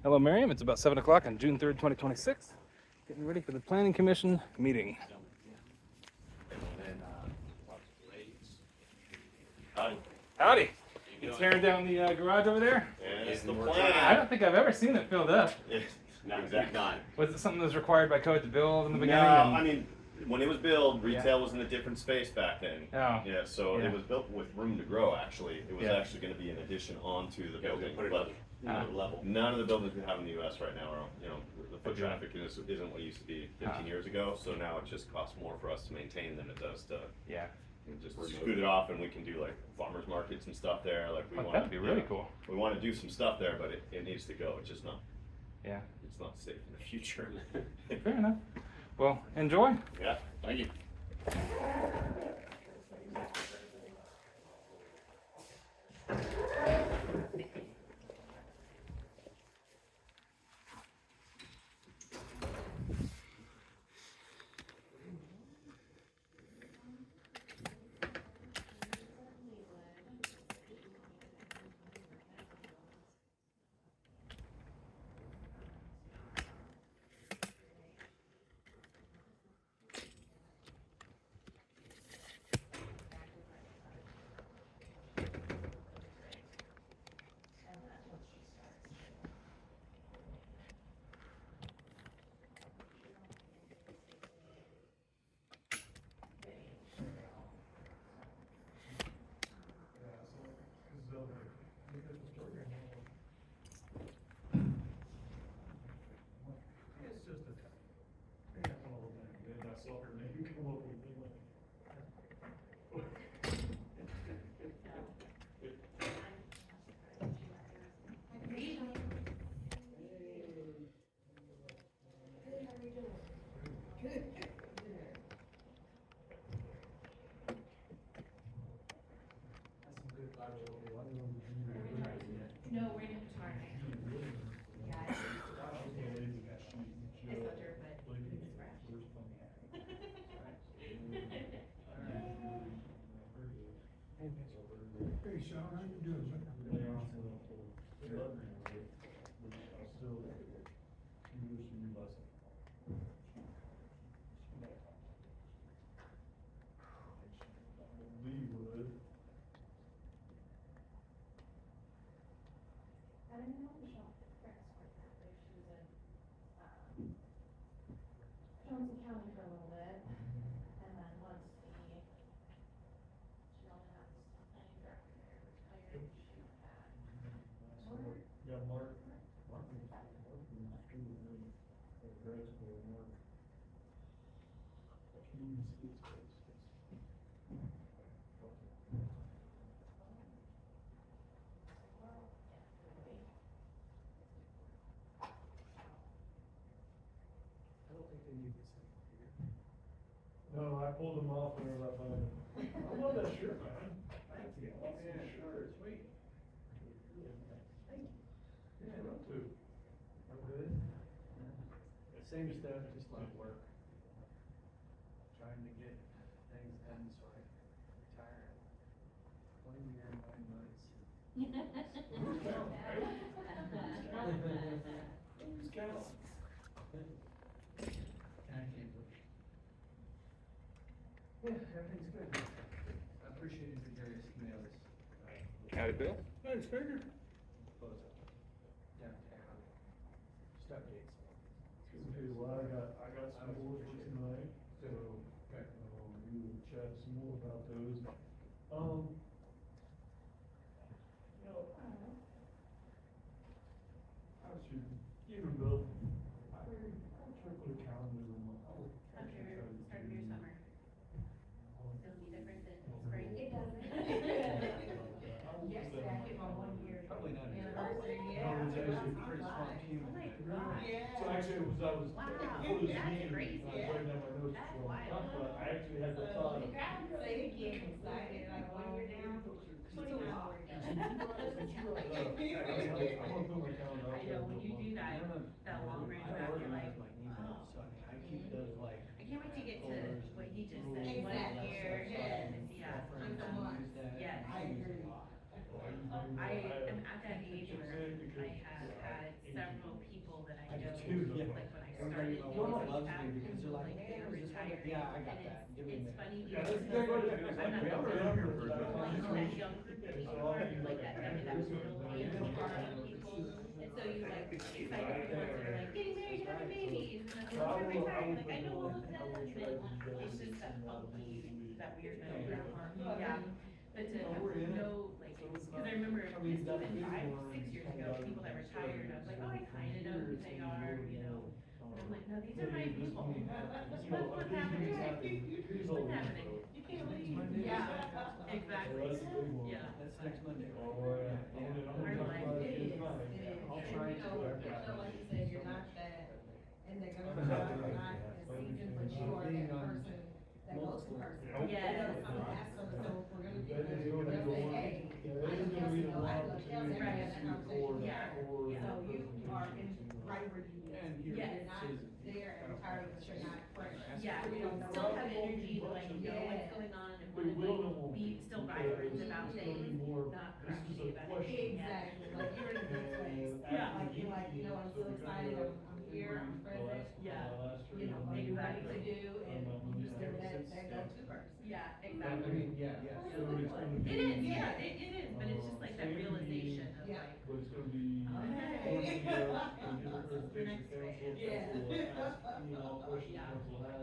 Hello, Merriam. It's about 7 o'clock on June 3rd, 2026. Getting ready for the Planning Commission meeting. Howdy. Howdy. You tearing down the garage over there? Yeah, that's the I plan. don't think I've ever seen it filled up. Not exactly. Not. Was it something that was required by code to build in the No, beginning? I mean, when it was built, retail was in a different space back then. Oh. Yeah, so Yeah. it was built with room to grow, actually. It was Yeah. actually going to be an addition onto the building. Put it But on another level. none of the buildings we have in the US right now are, the foot traffic isn't what it used to be 15 years ago. So now it just costs more for us to maintain than it does to just scoot it off, and we can do like farmers markets and stuff there. Like we want that'd be really cool. We want to do some stuff there, but it needs to go. It's just not. Yeah. It's not safe in the future. Fair enough. Well, enjoy. Yeah, thank you. No, we're in it tomorrow night. Yeah, it's not dirt, but it's fresh. Hey, Sean, how you doing? I don't know if Michelle Frick's like that, but she was in, Johnson County for a little bit. And then once she only has planning director there retired, she had. Yeah, Mark. Mark was working in school with me at grad school, Mark. Community space. I don't think they need this thing here. No, I pulled them off whenever I found them. I love that shirt, man. Thank you. Yeah, sure, sweet. Thank you. Yeah, love to. I'm good. Same stuff, just like work. Trying to get things done so I can retire at 20 years, 9 months. Who's counting, right? Who's counting? Yeah, everything's good. I appreciated the various emails. Howdy, Bill. Thanks, Figure. Close up downtown. Stop dates. Okay, well, I got some more for tonight, so, we will chat some more about those. I should, even Bill, I'll try to put a calendar in my, I'll actually try to. Start of your summer. It'll be different than spring. It doesn't. Yesterday I hit my 1 year. Probably not. Anniversary, No, yeah. it was actually a pretty small team. Oh my God. So actually, I was, Wow, before this that's meeting, I crazy. was writing down my notes That's before I wild. talked about it. I actually had the thought. Congrats, thank you. Excited, like 1 year down. 20 hours. I'm gonna put my calendar I out there. know, when you do that, that long range map, you're like, my email, so I keep those like. I can't wait to get to what he just said, Exactly. 1 year, and, yeah. Yes. I agree. I am at that age where I have had several everybody started always doing loves HVAC, me because they're like, like, man, they're we're just gonna, retired. yeah, I got And that, give me a it's minute. funny Yeah, because that's exactly what it is. I'm not Yeah, gonna we're lie, younger, like, but that I young think- people are like that, I mean, that was little young people. And so you like excited for the ones that are like getting married and having babies, and then the ones that are retired, like I know all of them, and then it's just that funky, that weird middle ground, yeah. But to know, like, cause I remember just even 5, 6 years ago, people that retired, I was like, oh, I kinda know who they are, you know. And I'm like, no, these are my people. What's happening? What's happening? You can't leave. Yeah, exactly. Well, that's a big one. Yeah. That's next Monday. Oh, yeah. I'm gonna talk about it again tonight. I'll try to. Like you said, you're not that, and they're gonna be not as seasoned, but you are that person that goes to person. Yes. They're gonna come and ask them, so if we're gonna do That this, is we're gonna gonna be say, one. hey, Yeah, I that is know gonna be Kelsey, the I know opportunity Kelsey, to right, see that for conversation. Yeah. for Yeah. So you are in, presentation. right where you need And to be. you're- You're not there and retired, but you're not fresh. Yeah, We don't know. still have energy to like know what's going on and wanna like be still vibrant about things, not grouchy about it. Exactly, like you're in a good place. Yeah. Like you're like, you know, I'm so excited, I'm here, I'm present. Yeah. You know, what you're ready to do, and Um, you still that go-to person. Yeah, I exactly. mean, yeah, yeah. So it's gonna be. It is, yeah, it is, but it's just like that realization of Yeah. like, But it's gonna be. Okay. Presentation council, Yeah. council will ask any and all questions Yeah. council has.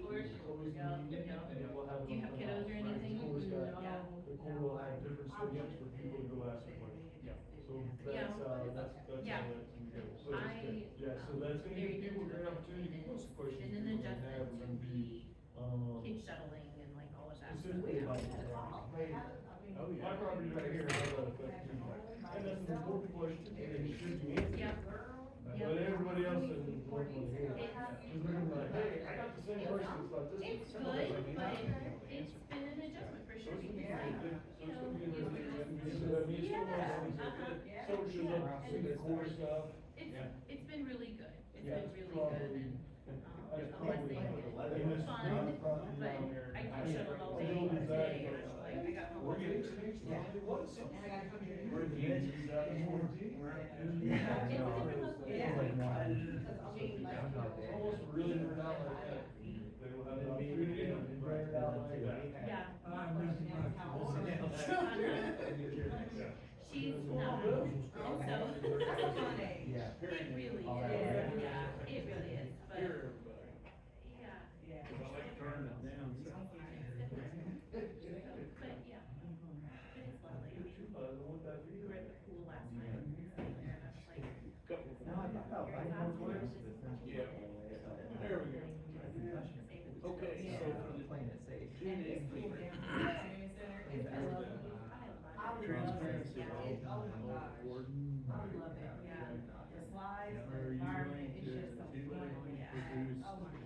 For It's sure. always Yeah, meeting, yeah. and then we'll have. Do you have kiddos or anything? The course got, Yeah. the core will have different stations for people to go ask a question. Yeah. So Yeah. that's Yeah. how that can go. So it's I, good. Yeah, so that's gonna very give people a great into opportunity to post the questions. and an people may have. adjustment We're to gonna be kid Um, shuttling and like all of that. specifically about. Oh, yeah. My property right here, how that affect me. And that's an important question, and it should be answered. Yep. But everybody else doesn't want to hear it. Cause they're gonna be like, hey, I got the same question, it's like this. It's good, but it's been an adjustment for So sure. it's gonna be because, really good. you So it's know, gonna be it was- interesting. So that means still Yeah, always uh-huh. so it shows up, see the core stuff. It's been really good. It's Yeah, been it's really probably- good and, That's it's probably been the fun, property but down there. I can shuttle all day Still today, design. like I got home. We're getting to these, it was. And I gotta come here. We're getting to that warranty. Yeah. It's a different level. Yeah. Cause I mean, like, Almost really turned out like that. They will have the opportunity to bring it out like that. Yeah. my question is how old are you? She's Well, not, good. and so. That's a fun age. Yeah. It really is, All right. yeah, it really is, but, yeah. Yeah. I like turning it down, so. But, yeah, but it's lovely, I mean, we were at the pool last night, and we were sitting there, and I was like, Yeah. There we go. Okay, so for the And it's cool down at the community center, it's lovely. I love it. Transparency. Yeah, it, oh my gosh, I love it, yeah. The slides, the environment, it's just so fun, yeah. Oh my gosh.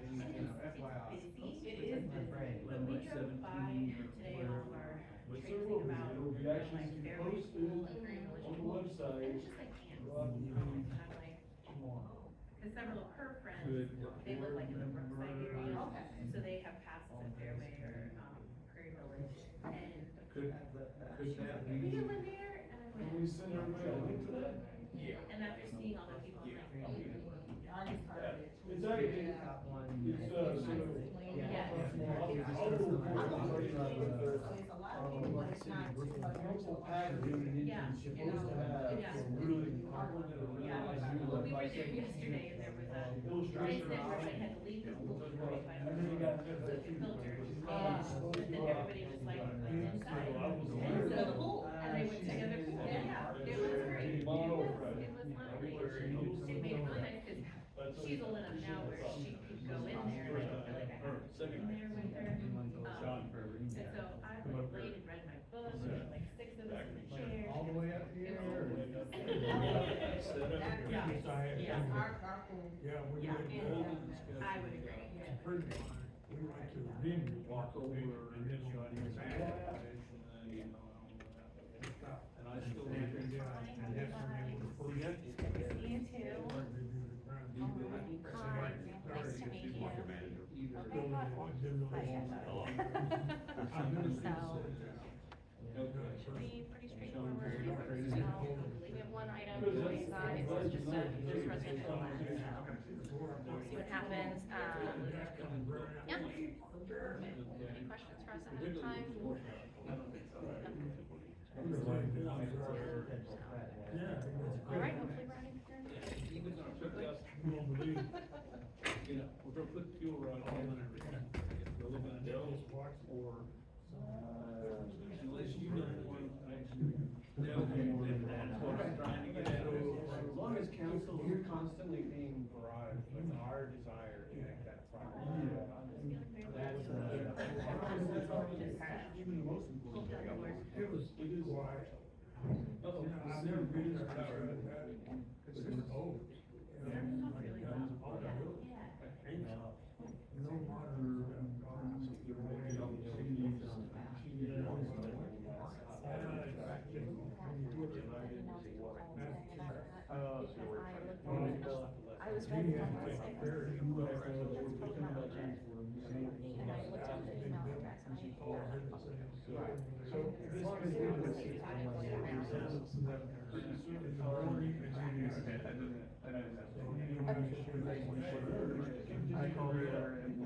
It is busy. When we drove by today, all of our tracing about, It'll be like, actually Fairway posted School and Prairie Village on the School, website. and it's just like ants. And I'm like, cause several of her friends, they live like in the Brookside area, Okay. so they have passes at Fairway or, Prairie Village, and Could that we be? can live there, and I'm Can we like, send everybody a link to that? Yeah. and after seeing all the people, I'm like, oh, Ours is perfect. It's actually, it's, sort of. Yeah. I'll do a report on it. It's a lot of people, but it's not too much. Council package Yeah. is supposed to have Yeah. some really complicated, really Yeah, nice. well, we were there yesterday, and there was a Illustration. incident where they had to leave the pool for 45 And then you got minutes, so the filter, Ah. and then everybody was like inside, and so the pool, and they went to the other pool, yeah, it was great. Yes, it was lovely, it made it really nice, cause she's old enough now where she could go in there, and I don't feel like I have to be in there with her. And so I like laid and read my book, there were like 6 of us in the chair. All the way up here. Yeah, yeah, Our pool. Yeah, we Yeah. went to- I would agree, yeah. Pretty much. We went to the venue, walked over, and then shot him. And I still think it's. You too. Hi, nice to meet you. Pretty straightforward. So, we have one item, it's just residential. Yeah. Any questions for us at this time? All right, hopefully we're out of here. Even if it took us, you won't believe, you know, we're gonna put fuel rod on and everything. We're looking at Dell's or, unless you know one, Dell, trying to get out. As long as council, you're constantly being bribed with our desire to make that project. That's all we have. Even the most important thing. It is wild. I've never been in a tower like that. It's old. No water. I was ready to come and say, and I looked at the email address and I So as long as you can see. I call her and see.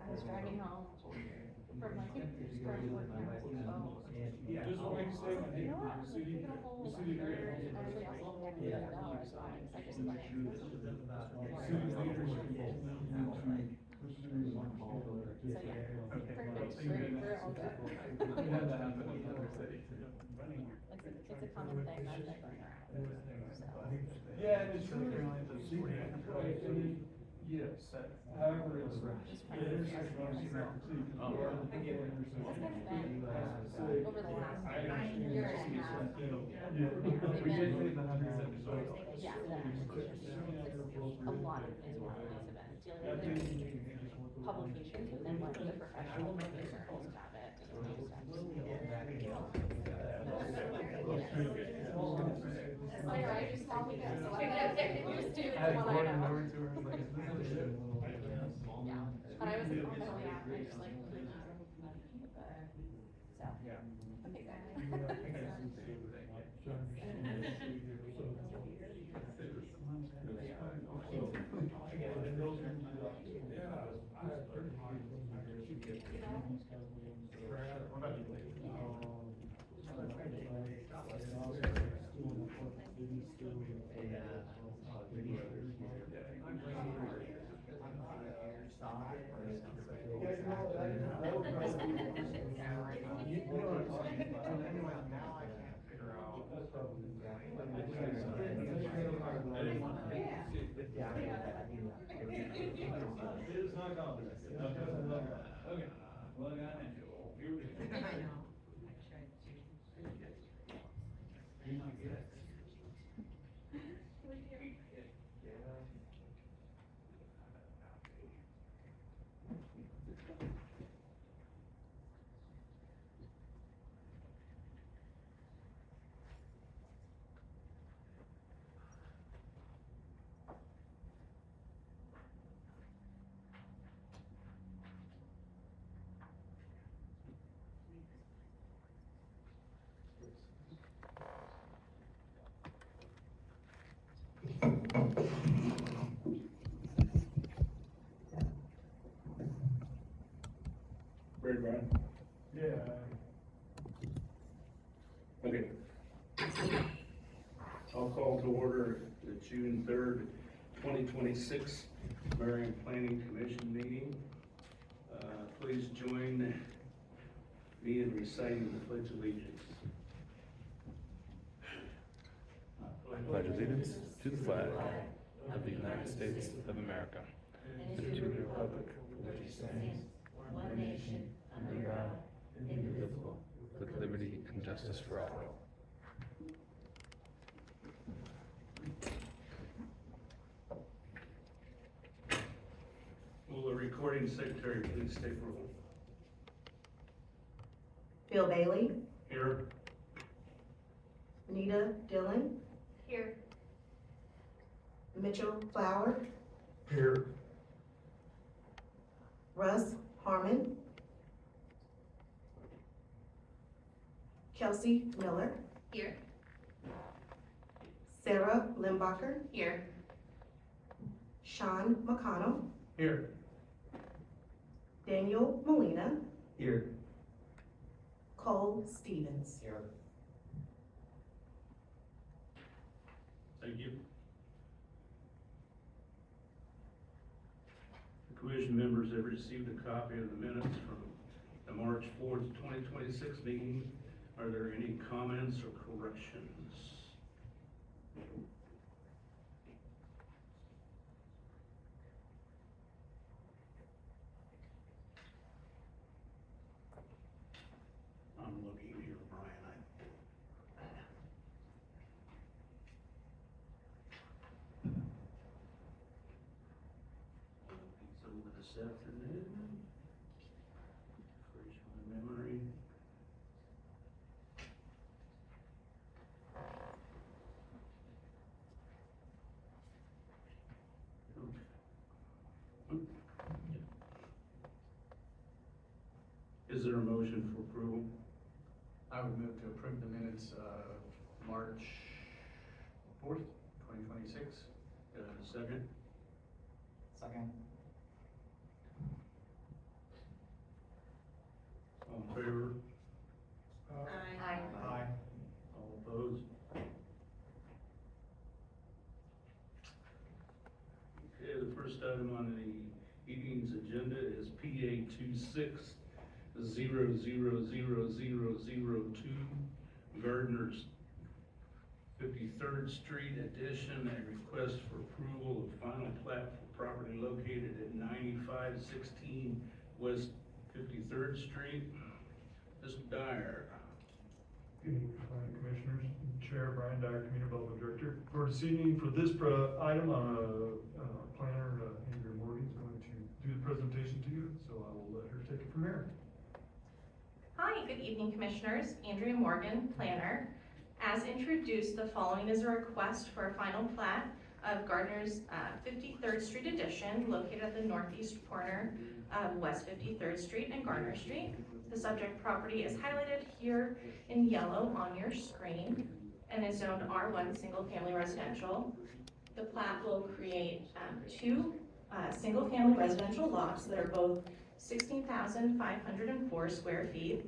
I was driving home from like, from work and I was like, oh. Just what we say, You know what? the city, We're gonna hold the city. our third and everybody else will get $1 million fines. I just like. City leaders can So yeah, we're all good. It's a common thing that they're going around, so. Yeah, it's true. Yes, however, it's. It's kind of been, over the last year and a half. We did leave the Yeah, a lot of it is one of these events, dealing with publications, but then like the professional circles about it and stuff. I just thought we got, so I just do one I know. Yeah, but I was on my way out, I just like, so, okay, It is not complicated. Okay, well, I got it. Here we go. I know. Ready, Brian? Yeah. Okay. I'll call to order the June 3rd, 2026 Merriam Planning Commission meeting. Please join me in reciting the Pledge of Allegiance. I pledge allegiance to the flag of the United States of America and to the republic for which it stands, one nation, under God, indivisible, with liberty and justice for all. Will the recording secretary please state roll? Bill Bailey, Here. Anita Dillon, Here. Mitchell Flower, Here. Russ Harmon, Kelsey Miller, Here. Sarah Limbacher, Here. Sean McConnell, Here. Daniel Molina, Here. Cole Stevens. Here. Thank you. The commission members have received a copy of the minutes from the March 4th, 2026 meeting. Are there any comments or corrections? I'm looking here, Brian. It's over this afternoon. Refresh my memory. Is there a motion for approval? I would move to approve the minutes of March 4th, 2026. Second? Second. All in favor? Aye. Aye. All opposed? Okay, the first item on the evening's agenda is PA 26000002, Gardner's 53rd Street addition, a request for approval of final plat for property located at 9516 West 53rd Street. Mr. Dyer. Good evening, Commissioners. Chair Brian Dyer, Community Development Director. For this evening, for this item, planner Andrea Morgan is going to do the presentation to you, so I will let her take it from here. Hi, good evening, Commissioners. Andrea Morgan, planner. As introduced, the following is a request for a final plat of Gardner's 53rd Street addition located at the northeast corner of West 53rd Street and Garner Street. The subject property is highlighted here in yellow on your screen and is zoned R1 single family residential. The plat will create two single family residential lots that are both 16,504 square feet.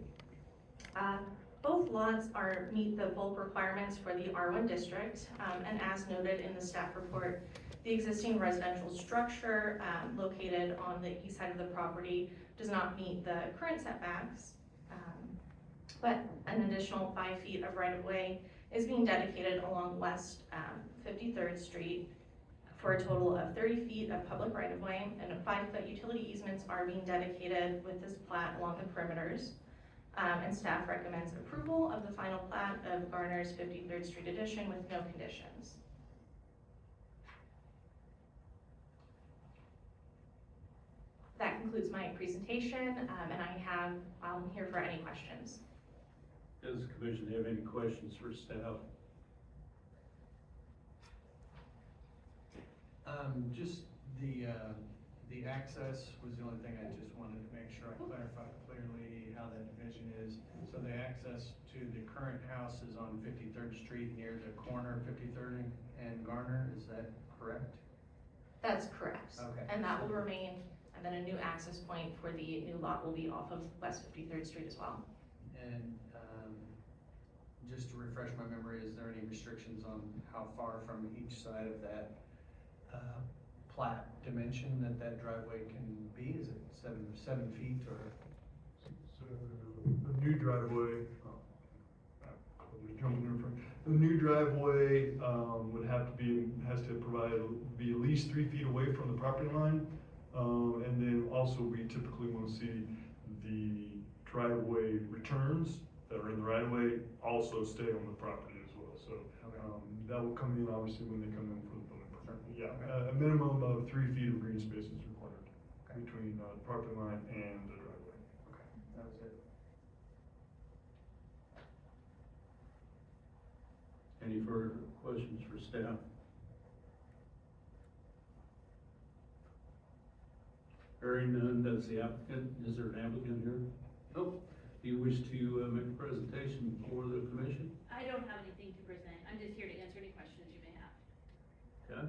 Both lots meet the bulk requirements for the R1 district, and as noted in the staff report, the existing residential structure located on the east side of the property does not meet the current setbacks, but an additional 5 feet of right-of-way is being dedicated along West 53rd Street for a total of 30 feet of public right-of-way, and 5-foot utility easements are being dedicated with this plat along the perimeters. And staff recommends approval of the final plat of Garner's 53rd Street addition with no conditions. That concludes my presentation, and I'm here for any questions. Does the commission have any questions for staff? Just the access was the only thing I just wanted to make sure I clarified clearly how that division is. So the access to the current house is on 53rd Street near the corner of 53rd and Garner, is that correct? That's correct. Okay. And that will remain, and then a new access point for the new lot will be off of West 53rd Street as well. And just to refresh my memory, is there any restrictions on how far from each side of that plat dimension that driveway can be? Is it seven feet or? So the new driveway, the new driveway has to be at least 3 feet away from the property line. And then also we typically want to see the driveway returns that are in the right of way also stay on the property as well. So that will come in obviously when they come in for the building permit. Yeah, a minimum of 3 feet of green space is required between the property line and the driveway. Okay, that was it. Any further questions for staff? Hearing none, does the applicant, is there an applicant here? Nope. Do you wish to make a presentation for the commission? I don't have anything to present. I'm just here to answer any questions you may have. Okay.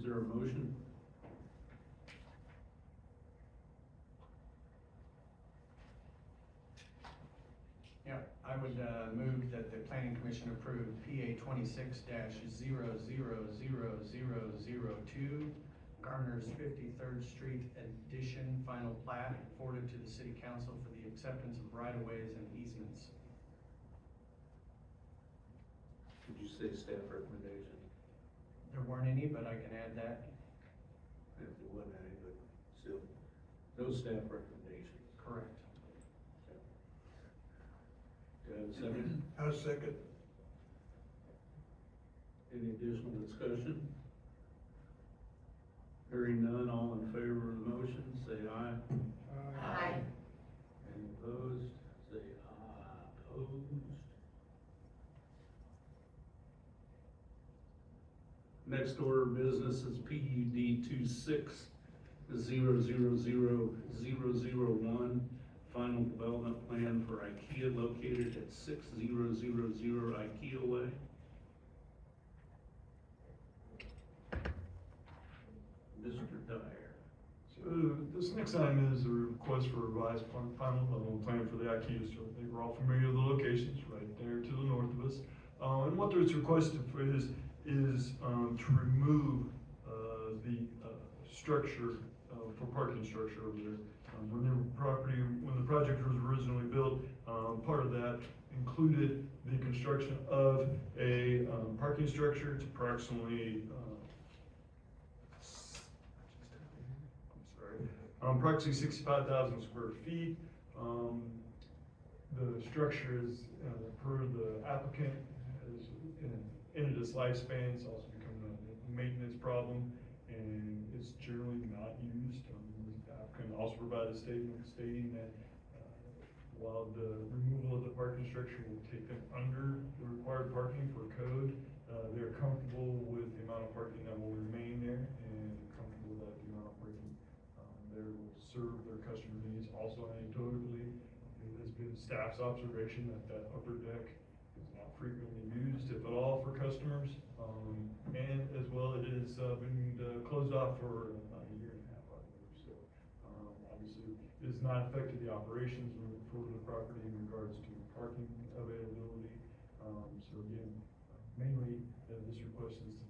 there a motion? Yeah, I would, move that the planning commission approve PA 26-000002, Garner's 53rd Street addition final plat, forwarded to the city council for the acceptance of right-of-ways and easements. Did you say staff recommendation? There weren't any, but I can add that. If there wasn't any, but still, no staff recommendations. Correct. Do I have a second? I'll second. Any additional discussion? Hearing none, all in favor of the motion, say aye. Aye. Any opposed, say aye. Opposed. Next order of business is PUD 26-000001, final development plan for IKEA located at 6000 IKEA Way. Mr. Dyer. So this next item is a request for revised final development plan for the IKEA store. I think we're all familiar with the locations right there to the north of us. And what it's requested for is to remove the structure for parking structure over there. When the project was originally built, part of that included the construction of a parking structure. It's approximately approximately 65,000 square feet. The structure is, per the applicant, has ended its lifespan. It's also become a maintenance problem, and it's generally not used. The applicant also provided a statement stating that while the removal of the parking structure will take them under the required parking for code, they're comfortable with the amount of parking that will remain there, and comfortable that the amount of parking there will serve their customer needs. Also, anecdotally, it has been staff's observation that that upper deck is not frequently used, if at all, for customers. And as well, it has been closed off for about a year and a half, I believe. So, obviously, it has not affected the operations for the property in regards to parking availability. So again, mainly, this request is to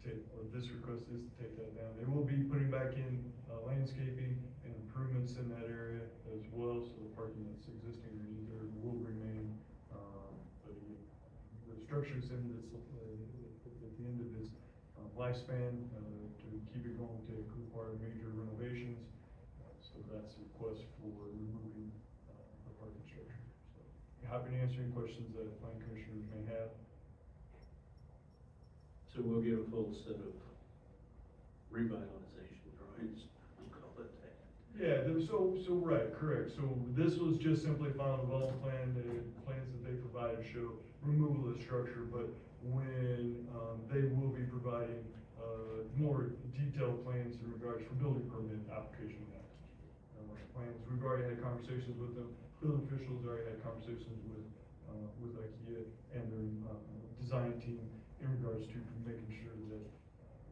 take that down. They will be putting back in landscaping and improvements in that area as well, so the parking that's existing there will remain. But again, the structure's in this, at the end of its lifespan, to keep it going to require major renovations. So that's a request for removing the parking structure. So, happy to answer any questions that planning commissioners may have. So we'll get a full set of revitalization drawings, we'll call it that. Yeah, right, correct. So this was just simply final development plan. The plans that they provided show removal of the structure, but when they will be providing more detailed plans in regards for building permit application plans. We've already had conversations with them. Building officials already had conversations with IKEA and their design team in regards to making sure that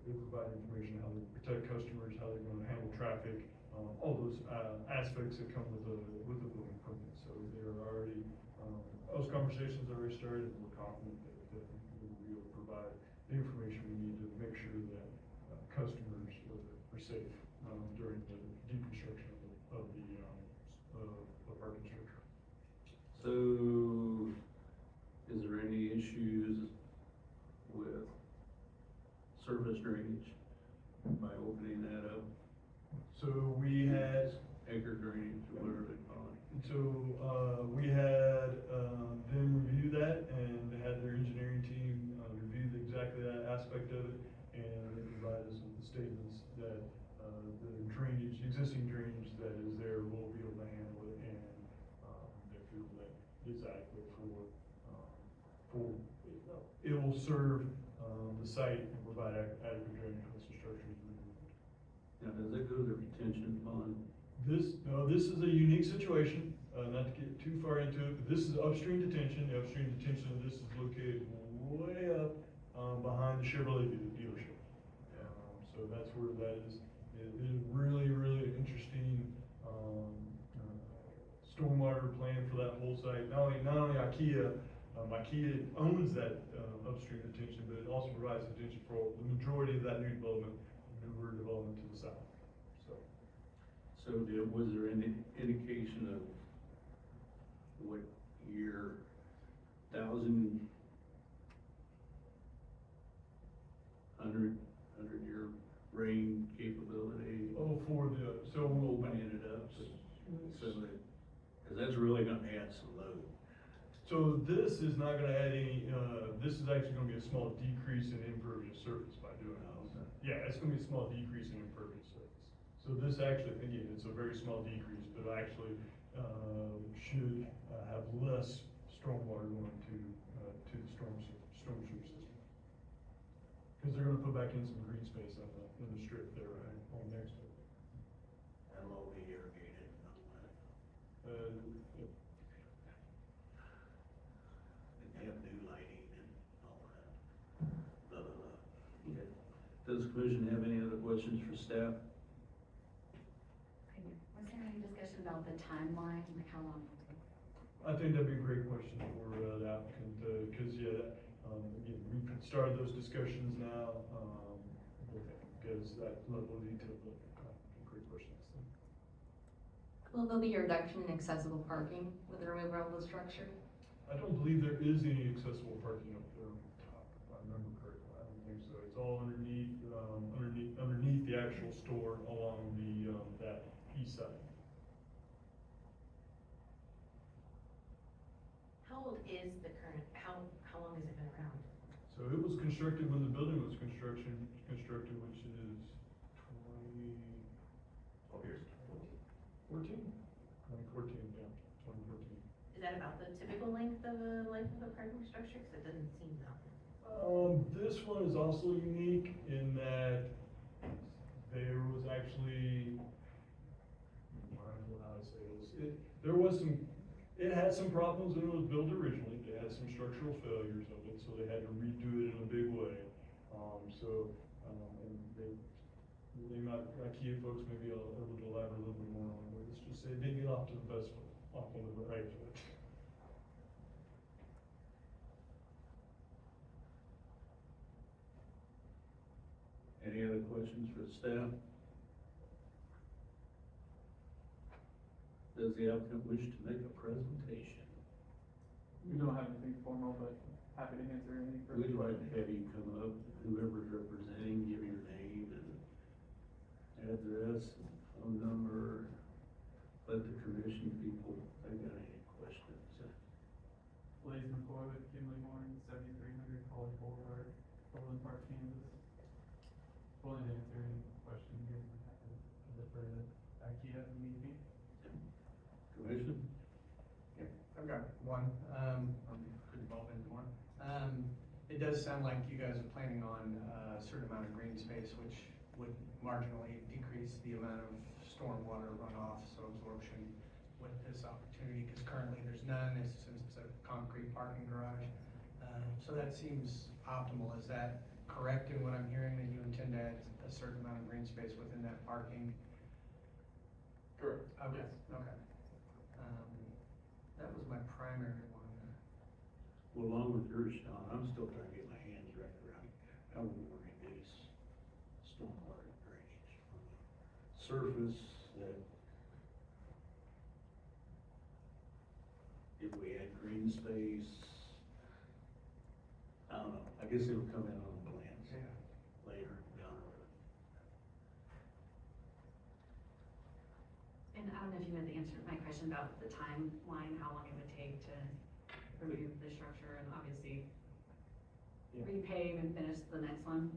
they provide information how they protect customers, how they're going to handle traffic, all those aspects that come with the building permit. So they're already, those conversations are already started, and we're confident that we will be able to provide the information we need to make sure that customers are safe during the deconstruction of the parking structure. So, is there any issues with surface drainage by opening that up? So we had, Acre drainage, or whatever they call it. so we had them review that, and they had their engineering team review exactly that aspect of it, and they provided us with the statements that the drainage, existing drainage that is there will be able to handle it, and they feel that it's adequate for it will serve the site and provide adequate drainage once the structure is removed. Now, does that go to the retention pond? This is a unique situation, not to get too far into it, but this is upstream detention. The upstream detention of this is located way up behind the Chevrolet dealership. So So that's where that is. It is really, really interesting, stormwater plan for that whole site. Not only IKEA, IKEA owns that, upstream detention, but it also provides detention for the majority of that new development, newer development to the south, so. So was there any indication of what year, 100-year rain capability? Oh, for the, so Opening it up, so that, cause that's really gonna add some load. So this is not gonna add any, this is actually gonna be a small decrease in impervious surface by doing this. Yeah, it's gonna be a small decrease in impervious surface. So this actually, again, it's a very small decrease, but actually, should, have less stormwater going to the storm sewer system. Cause they're gonna put back in some green space on the strip there, right, on next to it. That'll all be irrigated and all that. Yep. And they have new lighting and all that. Blah, blah, blah. Okay. Does the commission have any other questions for staff? Was there any discussion about the timeline, like how long? I think that'd be a great question for the applicant, cause yeah, again, we've started those discussions now, because that level of detail, but, great question. Will there be a reduction in accessible parking with the removal of the structure? I don't believe there is any accessible parking up there on top, if I remember correctly. I don't think so. It's all underneath the actual store along the, that east side. How old is the current, how long has it been around? So it was constructed when the building was constructed, which is 2014, yeah, 2014. Is that about the typical length of a parking structure? Cause it doesn't seem that. This one is also unique in that there was actually, I don't know how to say this, it had some problems when it was built originally. They had some structural failures of it, so they had to redo it in a big way. And they might, IKEA folks may be able to elaborate a little bit more on it, but let's just say they get off to the best foot, off on the right foot. Any other questions for the staff? Does the applicant wish to make a presentation? We don't have anything formal, but happy to answer any further. We'd like to have you come up, whoever's representing, give your name and address, and phone number. Let the commission people, if they got any questions. Blaze McCoy with Kimley Horn, 7300 College Boulevard, Overland Park, Kansas. Willing to answer any questions you guys might have to defer to IKEA if need be. Commission? I've got one, could evolve into one. It does sound like you guys are planning on a certain amount of green space, which would marginally decrease the amount of stormwater runoff, so absorption with this opportunity, because currently there's none, since it's a concrete parking garage. So that seems optimal. Is that correct in what I'm hearing, that you intend to add a certain amount of green space within that parking? Correct. Okay, Yes. okay. That was my primary one. Well, along with yours, Sean, I'm still trying to get my hands wrapped around how we're gonna reduce stormwater drainage from the surface that if we had green space, I don't know, I guess it'll come in on the plans later down the road. And I don't know if you had answered my question about the timeline, how long it would take to remove the structure and obviously repave and finish the next one.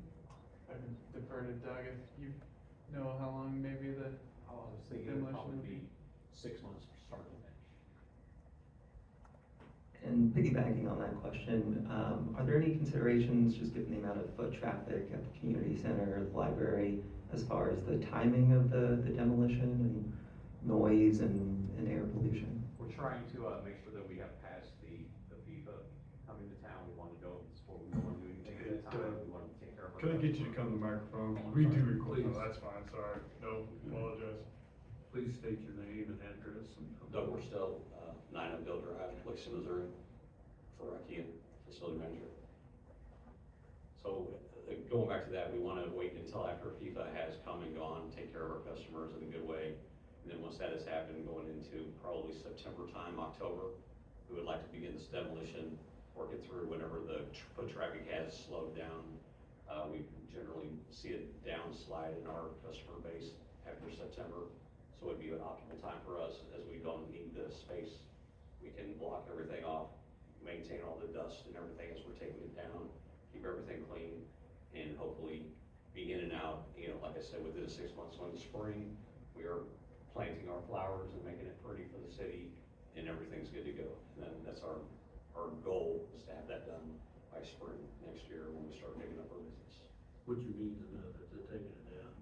I can defer to Doug if you know how long maybe the I was thinking it would demolition probably would be. be 6 months from start to finish. And piggybacking on that question, are there any considerations, just given the amount of foot traffic at the community center, the library, as far as the timing of the demolition and noise and air pollution? We're trying to make sure that we have passed the FIFA coming to town. We want to go before we want to do anything at the time. We want to take care of Could I get you to come to the microphone? We do record, no, Please. that's fine, sorry, no, apologize. Please state your name and address. Doug Still, 9 Bill Drive, Lexington, Missouri, for IKEA facility manager. So going back to that, we want to wait until after FIFA has come and gone, take care of our customers in a good way. And then once that has happened, going into probably September time, October, we would like to begin this demolition, work it through whenever the foot traffic has slowed down. We generally see a downslide in our customer base after September. So it'd be an optimal time for us as we don't need the space. We can block everything off, maintain all the dust and everything as we're taking it down, keep everything clean, and hopefully be in and out, like I said, within 6 months. So in the spring, we are planting our flowers and making it pretty for the city, and everything's good to go. And then that's our goal, is to have that done by spring next year when we start picking up our business. What you mean to know that they're taking it down?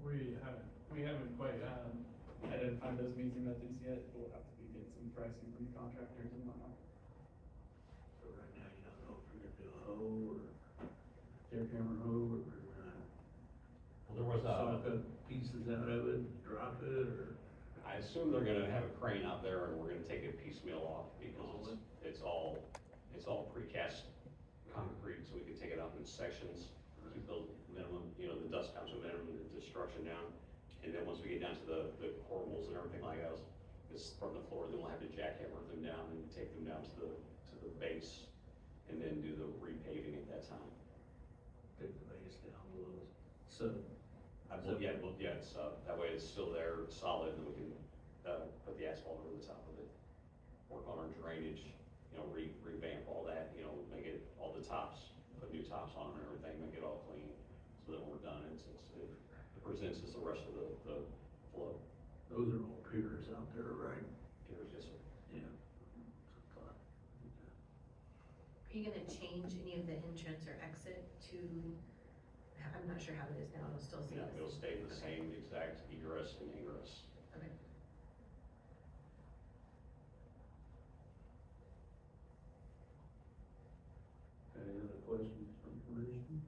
We haven't quite, identified those means and methods yet, but we'll have to be getting some pricing from the contractors and whatnot. So right now, you don't know if you're gonna do a hoe or jackhammer hoe, or we're gonna Well, there was saw cut pieces out of it, drop it, or? I assume they're gonna have a crane out there and we're gonna take it piecemeal off because it's all precast concrete, so we can take it out in sections to build minimum, the dust comes with minimum destruction down. And then once we get down to the corbels and everything like that, it's from the floor, then we'll have to jackhammer them down and take them down to the base and then do the repaving at that time. Take the base down a little, so. It's, that way it's still there, it's solid, and we can, put the asphalt over the top of it. Work on our drainage, revamp all that, make it, all the tops, put new tops on and everything, make it all clean. So that when we're done, it presents as the rest of the flow. Those are all piers out there, right? Piers, yes, sir. Yeah. Are you gonna change any of the entrance or exit to, I'm not sure how it is now, it'll still say Yeah, this. it'll stay the same exact egress and ingress. Okay. Any other questions from the commission?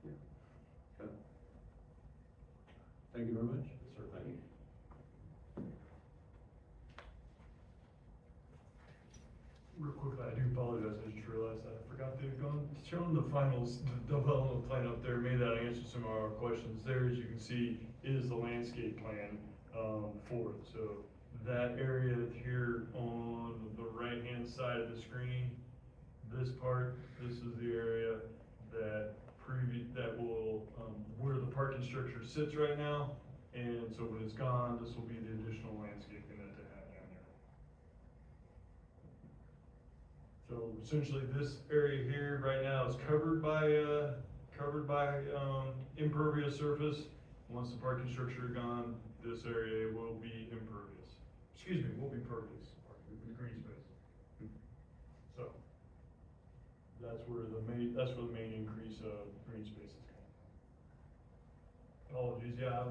Yeah. Okay. Thank you very much. Yes, sir, thank you. Real quickly, I do apologize, I just realized that I forgot they've gone, shown the finals development plan up there, maybe that'll answer some of our questions. There, as you can see, is the landscape plan, for it. So that area here on the right-hand side of the screen, this part, this is the area that will, where the parking structure sits right now. And so when it's gone, this will be the additional landscaping that they have down there. So essentially, this area here right now is covered by impervious surface. Once the parking structure is gone, this area will be impervious. Excuse me, will be pervious, will be green space. So that's where the main increase of green space is coming. Apologies, yeah, I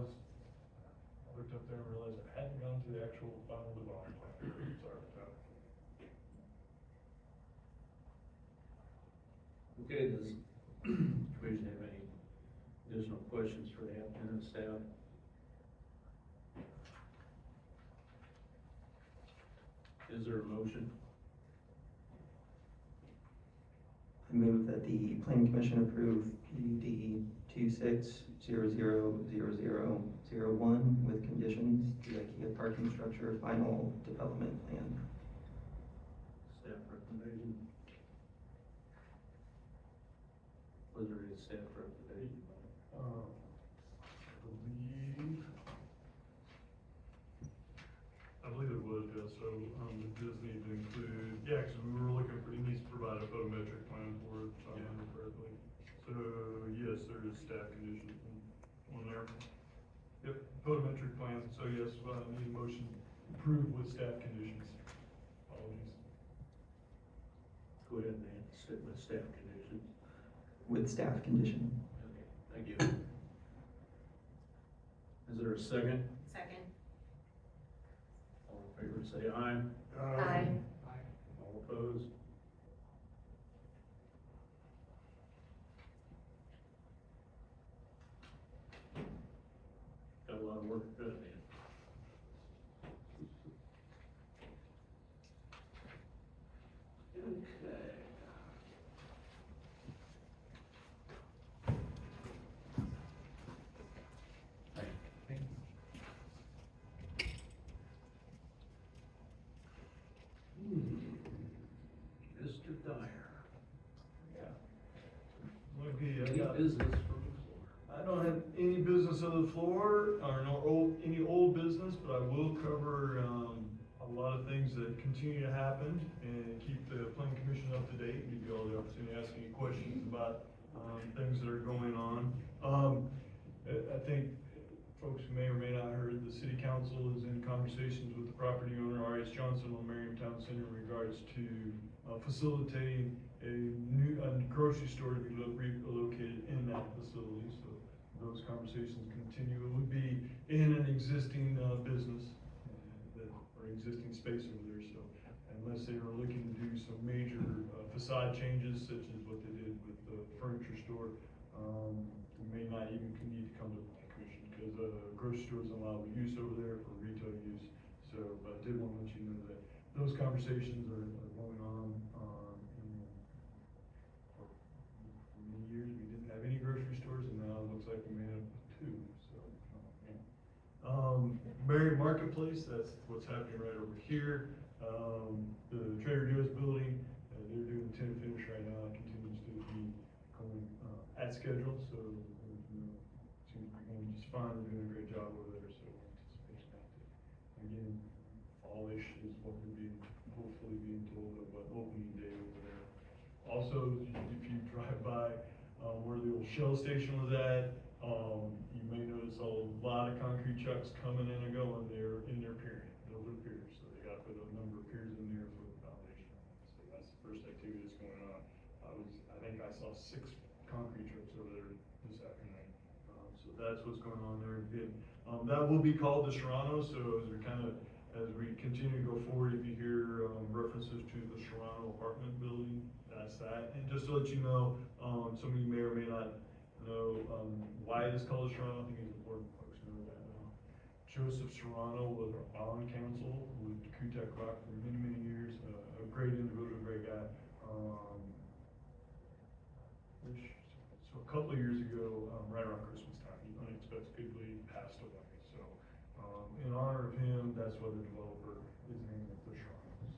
looked up there and realized I hadn't gone to the actual final development plan. Sorry about that. Okay, does commission have any additional questions for the applicant and staff? Is there a motion? I move that the planning commission approve PUD 26000001 with conditions, the IKEA parking structure final development plan. Staff recommendation? Was there any staff recommendation? I believe it was, yeah, so, it does need to include, yeah, cause we were looking for, it needs to provide a photometric plan for it, if I remember correctly. So, yes, there is staff conditions on there. Yep, photometric plan, so yes, need a motion approved with staff conditions. Apologies. Go ahead and stick with staff conditions. With staff condition. Okay, thank you. Is there a second? Second. All in favor, say aye. Aye. Opposed? Got a lot of work ahead of me. Okay. Mr. Dyer. Okay, I got. Business from the floor. I don't have any business on the floor, or any old business, but I will cover, a lot of things that continue to happen and keep the planning commission up to date, and give you all the opportunity to ask any questions about, things that are going on. I think folks who may or may not have heard, the city council is in conversations with the property owner, R.S. Johnson on Merriam Town Center in regards to, facilitating a grocery store to be located in that facility, so those conversations continue. It would be in an existing, business, or existing space over there, so unless they are looking to do some major, facade changes, such as what they did with the furniture store, we may not even need to come to the planning commission, because, grocery store is allowed use over there for retail use. So, but I did want to let you know that those conversations are going on. For many years, we didn't have any grocery stores, and now it looks like we may have two, so. Merriam Marketplace, that's what's happening right over here. The Trader Joe's building, they're doing the tenant finish right now, it continues to be going, at schedule, so, seems to be going just fine, they're doing a great job over there, so we're anticipating that. Again, fall-ish is what we're hopefully being told of an opening day over there. Also, if you drive by, where the old Shell station was at, you may notice a lot of concrete trucks coming in and going there in their pier, over the piers, so they gotta put a number of piers in there for the foundation. So that's the first activity that's going on. I think I saw 6 concrete trucks over there this afternoon. So that's what's going on there. Again, that will be called the Serrano, so as we continue to go forward, if you hear, references to the Serrano apartment building, that's that. And just to let you know, some of you may or may not know, why it is called the Serrano. I think it's important folks know that now. Joseph Serrano was our bond counsel with Kutek Rock for many, many years, a great individual, great guy. So a couple of years ago, right around Christmas time, he unexpectedly passed away. So, in honor of him, that's why the developer is named the Serranos.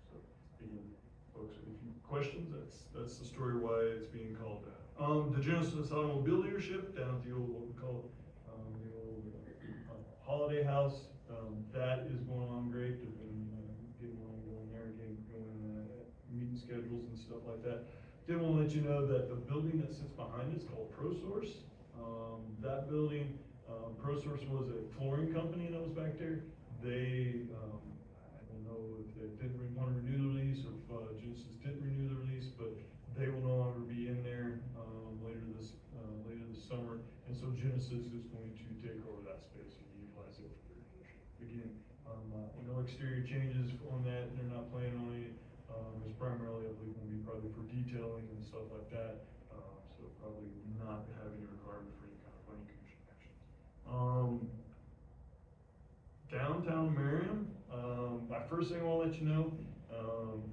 So again, folks, if you questions, that's the story why it's being called that. The Genesis Automobile Dealership down at the old, what we call, the old Holiday House, that is going on great. They've been getting on going there, getting going, meeting schedules and stuff like that. Did want to let you know that the building that sits behind it is called ProSource. That building, ProSource was a flooring company that was back there. They, I don't know if they didn't want to renew the lease, or if Genesis didn't renew the lease, but they will no longer be in there later this summer. And so Genesis is going to take over that space and utilize it for their dealership. Again, no exterior changes on that. They're not planning on it. It's primarily, I believe, going to be probably for detailing and stuff like that. So probably not have any requirement for any kind of planning commission actions. Downtown Merriam, my first thing I want to let you know,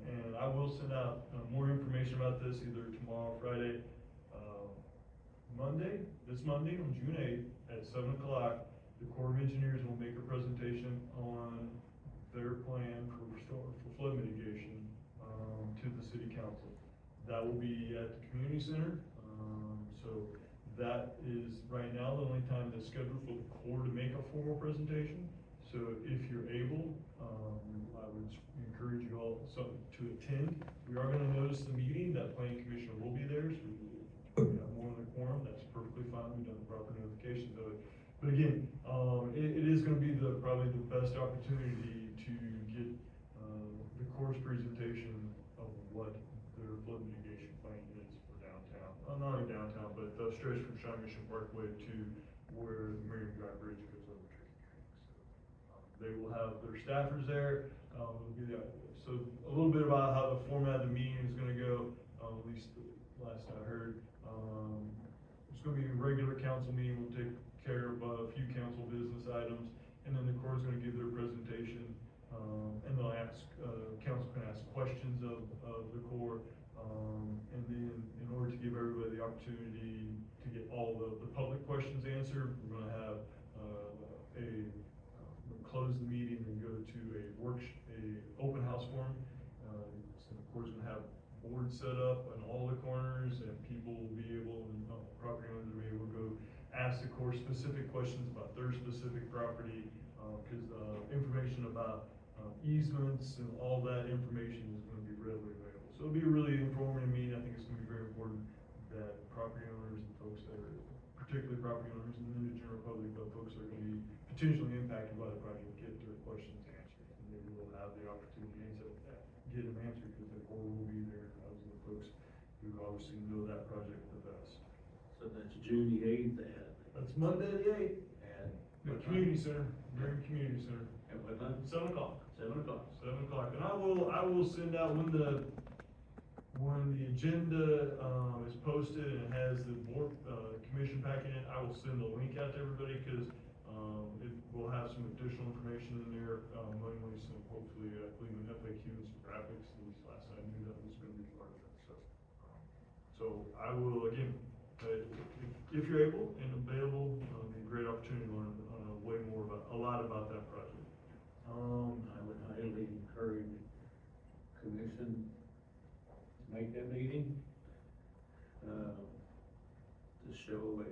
and I will send out more information about this either tomorrow, Friday, this Monday on June 8th at 7 o'clock. The Corps of Engineers will make a presentation on their plan for flood mitigation to the city council. That will be at the community center. So that is right now the only time that's scheduled for the Corps to make a formal presentation. So if you're able, I would encourage you all to attend. We are going to notice the meeting. That planning commissioner will be there, so we have more than a quorum. That's perfectly fine. We've done the proper notifications of it. But again, it is going to be probably the best opportunity to get the Corps' presentation of what their flood mitigation plan is for downtown. Not only downtown, but the stretch from Shawnee Mission Parkway to where the Merriam Drive Bridge goes over Turkey Creek. So They will have their staffers there, it'll be so a little bit about how the format of the meeting is gonna go, at least the last I heard. It's gonna be a regular council meeting, we'll take care of a few council business items, and then the court's gonna give their presentation, and they'll ask, council can ask questions of the court. And then in order to give everybody the opportunity to get all the public questions answered, we're gonna have, we'll close the meeting and go to a open house forum. So the court's gonna have boards set up on all the corners, and people will be able, and property owners will be able to go ask the court specific questions about their specific property, because information about easements and all that information is gonna be readily available. So it'll be a really informative meeting. I think it's gonna be very important that property owners and folks that are, particularly property owners and then the general public, but folks that are gonna be potentially impacted by the project, get their questions answered. And they will have the opportunity to get them answered, because the court will be there, as the folks who obviously know that project the best. So that's June the 8th That's Monday the 8th. at The community center, Merriam Community Center. At what time? 7 o'clock. 7 o'clock. 7 o'clock, and I will send out when the agenda, is posted and it has the board, commission packet in, I will send a link out to everybody, cause, it will have some additional information in there, mainly some, hopefully, I believe an FAQ and some graphics, at least last I knew that was gonna be part of it, so. So I will, again, if you're able and available, it'd be a great opportunity to learn, a lot about that project. I would highly encourage commission to make that meeting, to show a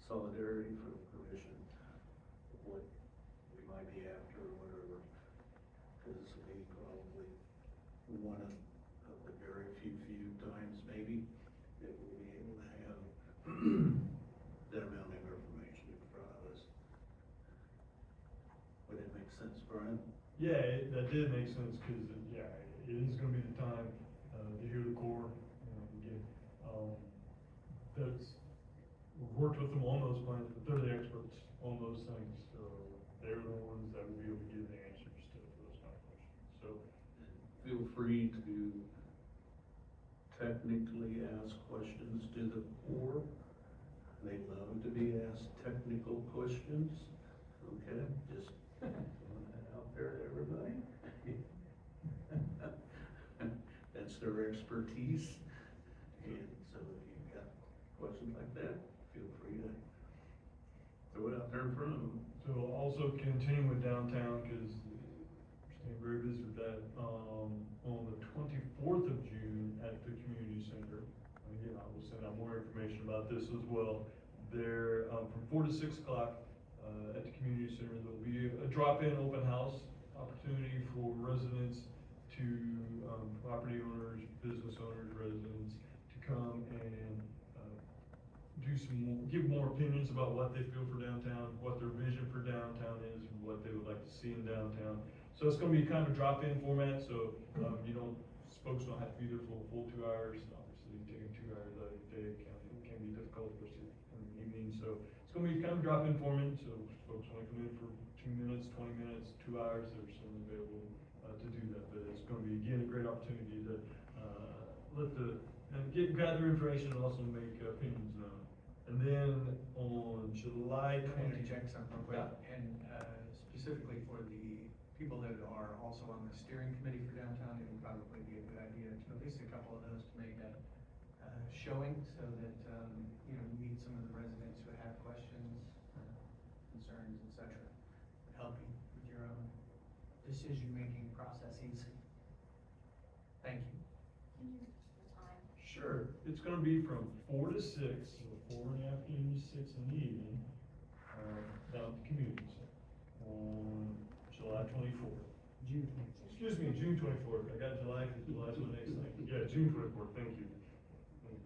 solidarity for the commission, what we might be after or whatever, because this will be probably one of the very few times maybe that we'll be able to have that amount of information in front of us. Would that make sense, Brian? Yeah, that did make sense, cause, yeah, it is gonna be the time, to hear the core, again, we've worked with them on those plans, but they're the experts on those things, so they're the ones that will be able to give the answers to those kind of questions, so. Feel free to technically ask questions to the core. They love to be asked technical questions, okay? Just throwing that out there to everybody. That's their expertise, and so if you've got questions like that, feel free to throw it out there in front of them. So also continue with downtown, cause staying very busy with that, on the 24th of June at the community center. Again, I will send out more information about this as well. There, from 4 to 6 o'clock, at the community center, there'll be a drop-in open house opportunity for residents to, property owners, business owners, residents, to come and, give more opinions about what they feel for downtown, what their vision for downtown is, what they would like to see in downtown. So it's gonna be kind of a drop-in format, so, folks don't have to be there for a full 2 hours. Obviously, taking 2 hours out of the day can be difficult, especially in the evening, so it's gonna be kind of drop-in format, so folks wanna come in for 2 minutes, 20 minutes, 2 hours, they're certainly available, to do that, but it's gonna be, again, a great opportunity to, gather information and also make opinions known. And then on July I'm 20. gonna check something real quick, and specifically for the people that are also on the steering committee for downtown, it would probably be a good idea to at least a couple of those to make a showing, so that, you meet some of the residents who have questions, concerns, et cetera. Help you with your own decision-making processes. Thank you. Sure, it's gonna be from 4 to 6, so 4 in the afternoon to 6 in the evening, down at the community center on July 24th. Excuse me, June 24th, I got July, because July's my next thing, yeah, June 24th, thank you.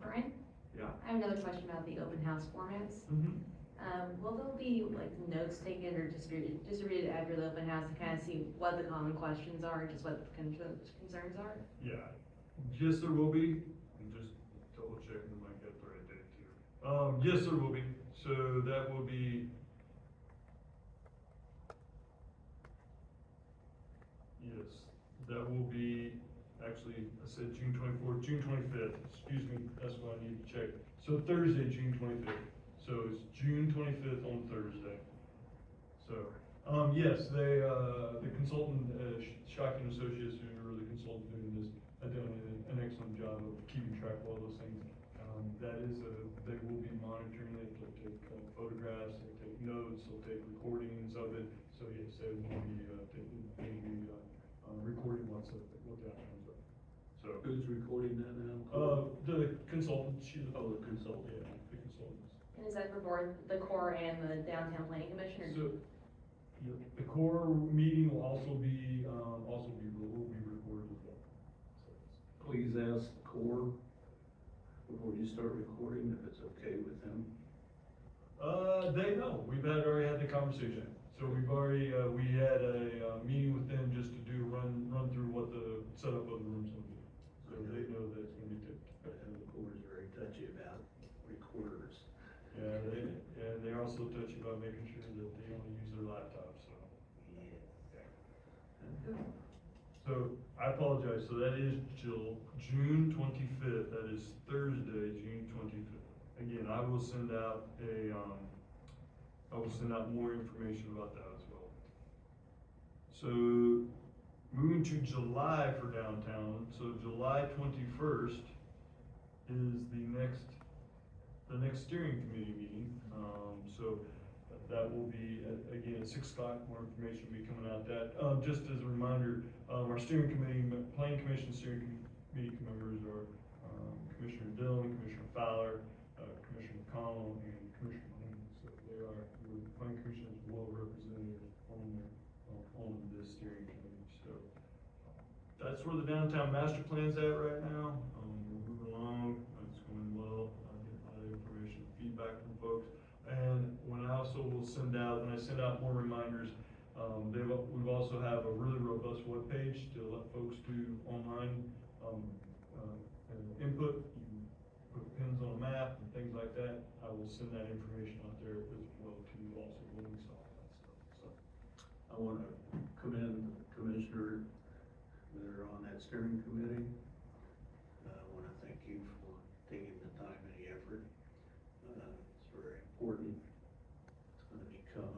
Brian? Yeah. I have another question about the open house formats. Mm-hmm. Will there be like notes taken or distributed after the open house to kind of see what the common questions are, just what the concerns are? Yeah, yes, there will be, and just double checking, I might get the right date too. Yes, there will be, so that will be, that will be, actually, I said June 24th, June 25th, excuse me, that's what I need to check. So Thursday, June 25th. So it's June 25th on Thursday. So, yes, they, the consultant, Shocking Associates, who are the consultant doing this, have done an excellent job of keeping track of all those things. That is, they will be monitoring it, they'll take photographs, they'll take notes, they'll take recordings of it. So yes, they will be, recording what the outcomes are. So. Who's recording that now? The consultant, Oh, the consultant. Yeah, the consultants. And is that for both the core and the downtown planning commission, or? So, yeah, the core meeting will also be recorded as well. Please ask the Corps before you start recording if it's okay with them. They know, already had the conversation. So we've already, we had a meeting with them just to run through what the setup of the room's gonna be. So they know that it's gonna be taped. The Corps is very touchy about recorders. Yeah, they're also touchy about making sure that they only use their laptops, so. Yeah. So, I apologize, so that is June 25th, that is Thursday, June 25th. Again, I will send out more information about that as well. So, moving to July for downtown, so July 21st is the next steering committee meeting. So that will be, again, at 6 o'clock, more information will be coming out that. Just as a reminder, our steering committee, planning commission steering committee members are Commissioner Dillon, Commissioner Fowler, Commissioner McConnell, and Commissioner Lane. So the planning commission is well represented on this steering committee. So that's where the downtown master plan's at right now. We're moving along, it's going well, getting a lot of information, feedback from folks. And when I send out more reminders, we've also have a really robust webpage to let folks do online, input. You can put pins on a map and things like that. I will send that information out there as well to you also when we saw that stuff, so. I want to commend the commissioner that are on that steering committee. I want to thank you for taking the time and the effort. It's very important. It's going to become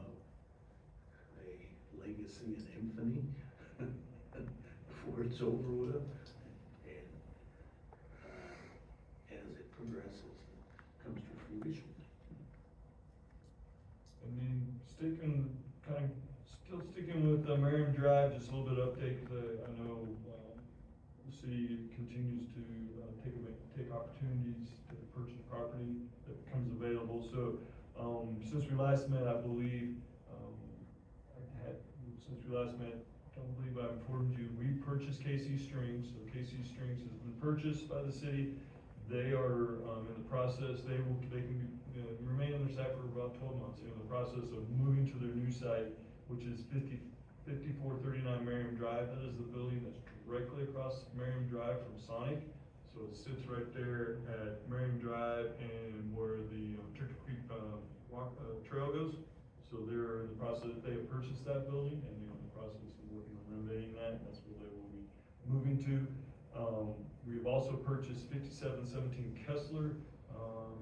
a legacy and infamy before it's over with. And as it progresses, it comes to fruition. And then still sticking with Merriam Drive, just a little bit of update, I know, the city continues to, take opportunities to purchase property that becomes available. So, since we last met, I believe, I don't believe I informed you, we purchased KC Strings. So KC Strings has been purchased by the city. They are, in the process, they can be, remain on their site for about 12 months. They're in the process of moving to their new site, which is 5439 Merriam Drive. That is the building that's directly across Merriam Drive from Sonic. So it sits right there at Merriam Drive and where the Turkey Creek trail goes. So they're in the process, they have purchased that building and they're in the process of working on renovating that. That's where they will be moving to. We've also purchased 5717 Kessler.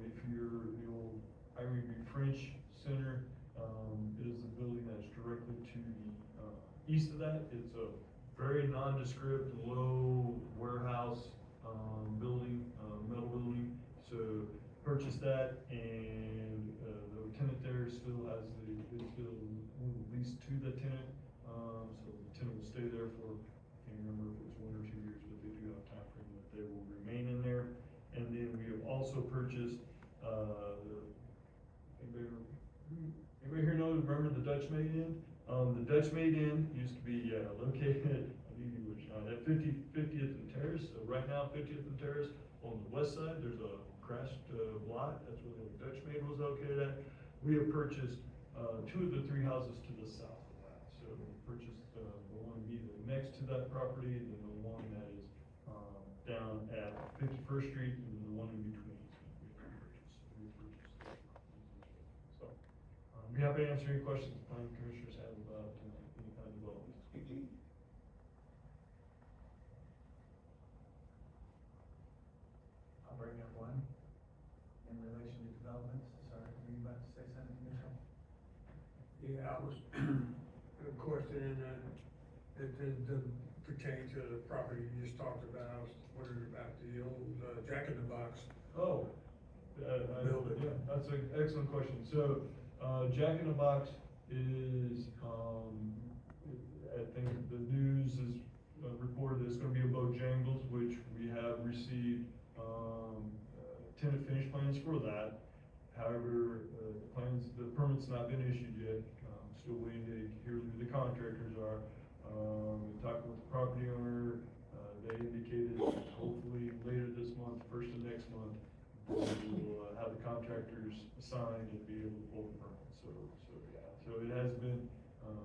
If you're the old Irene B. French Center, it is the building that's directly to the east of that. It's a very nondescript, low warehouse building, metal building. So purchased that, and the tenant there still has is still leased to the tenant. So the tenant will stay there for, I can't remember if it was 1 or 2 years, but they do have a time frame that they will remain in there. And then we have also purchased anybody here remember the Dutch Maid Inn? The Dutch Maid Inn used to be located, I believe you wish, at 50th and Terrace. So right now, 50th and Terrace, on the west side, there's a crashed lot. That's where the Dutch Maid was located at. We have purchased 2 of the 3 houses to the south of that. So we purchased the one immediately next to that property, and then the one that is down at 51st Street, and then the one in between. So we have to answer any questions the planning commissioners have about any kind of development. bring up one in relation to developments. Sorry, were you about to say something, Mitchell? Yeah, I was a question that doesn't pertain to the property you just talked about. I was wondering about the old Jack in the Box. Oh, Building. yeah, that's an excellent question. So, Jack in the Box is, I think the news is reported that it's gonna be a Bojangles, which we have received, tenant finish plans for that. However, the permit's not been issued yet. Still waiting to hear who the contractors are. Talking with the property owner, they indicated hopefully later this month, first of next month, we'll have the contractors signed and be able to pull the permit. So yeah, so it has been,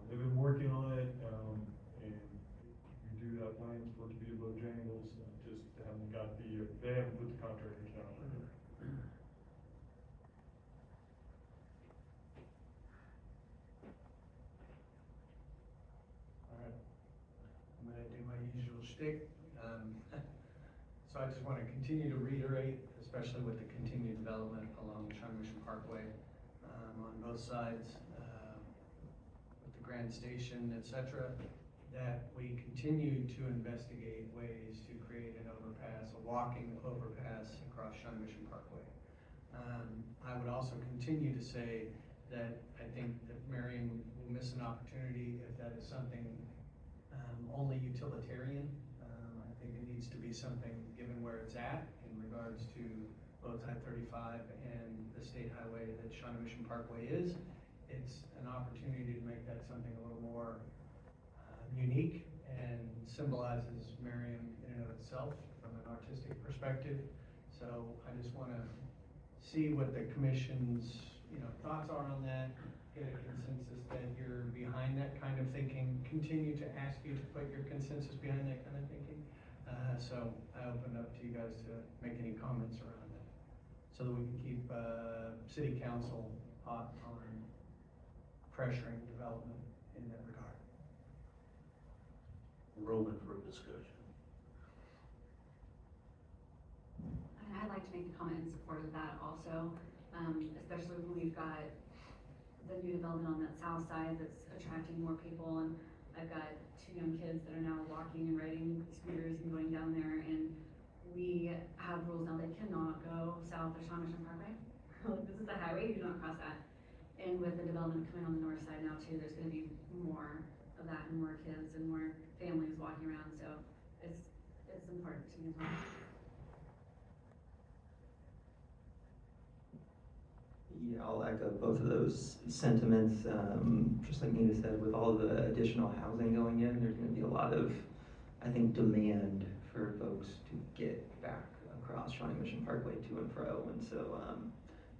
they've been working on it, and we do have plans for it to be a Bojangles, just haven't got they haven't put the contractors down there. All right. I'm gonna do my usual shtick. So I just wanna continue to reiterate, especially with the continued development along China Mission Parkway, on both sides, with the Grand Station, et cetera, that we continue to investigate ways to create an overpass, a walking overpass across China Mission Parkway. I would also continue to say that I think that Merriam will miss an opportunity if that is something only utilitarian. I think it needs to be something, given where it's at in regards to both I-35 and the state highway that Shawnee Mission Parkway is. It's an opportunity to make that something a little more unique and symbolizes Merriam in and of itself from an artistic perspective. So I just want to see what the commission's thoughts are on that, get a consensus that you're behind that kind of thinking, continue to ask you to put your consensus behind that kind of thinking. So I open up to you guys to make any comments around that, so that we can keep city council hot on pressuring development in that regard. Roman for discussion. I'd like to make a comment in support of that also, especially when we've got the new development on that south side that's attracting more people, and I've got 2 young kids that are now walking and riding scooters and going down there, and we have rules now, they cannot go south of Shawnee Mission Parkway. This is the highway, you do not cross that. And with the development coming on the north side now too, there's gonna be more of that and more kids and more families walking around, so it's important to me as well. Yeah, I'll echo both of those sentiments. Just like Nina said, with all the additional housing going in, there's gonna be a lot of, I think, demand for folks to get back across Shawnee Mission Parkway to and fro. And so,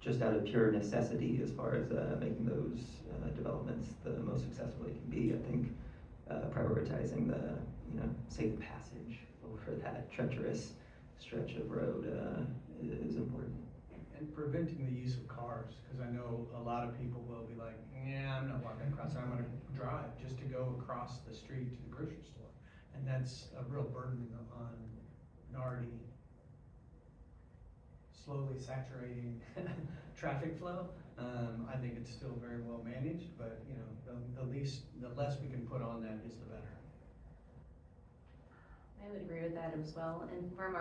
just out of pure necessity, as far as making those developments the most successful they can be, I think prioritizing the, safe passage over that treacherous stretch of road is important. And preventing the use of cars, because I know a lot of people will be like, yeah, I'm not walking across, I'm gonna drive just to go across the street to the grocery store. And that's a real burden on an already slowly saturating traffic flow. I think it's still very well managed, but the less we can put on that is the better. I would agree with that as well. And from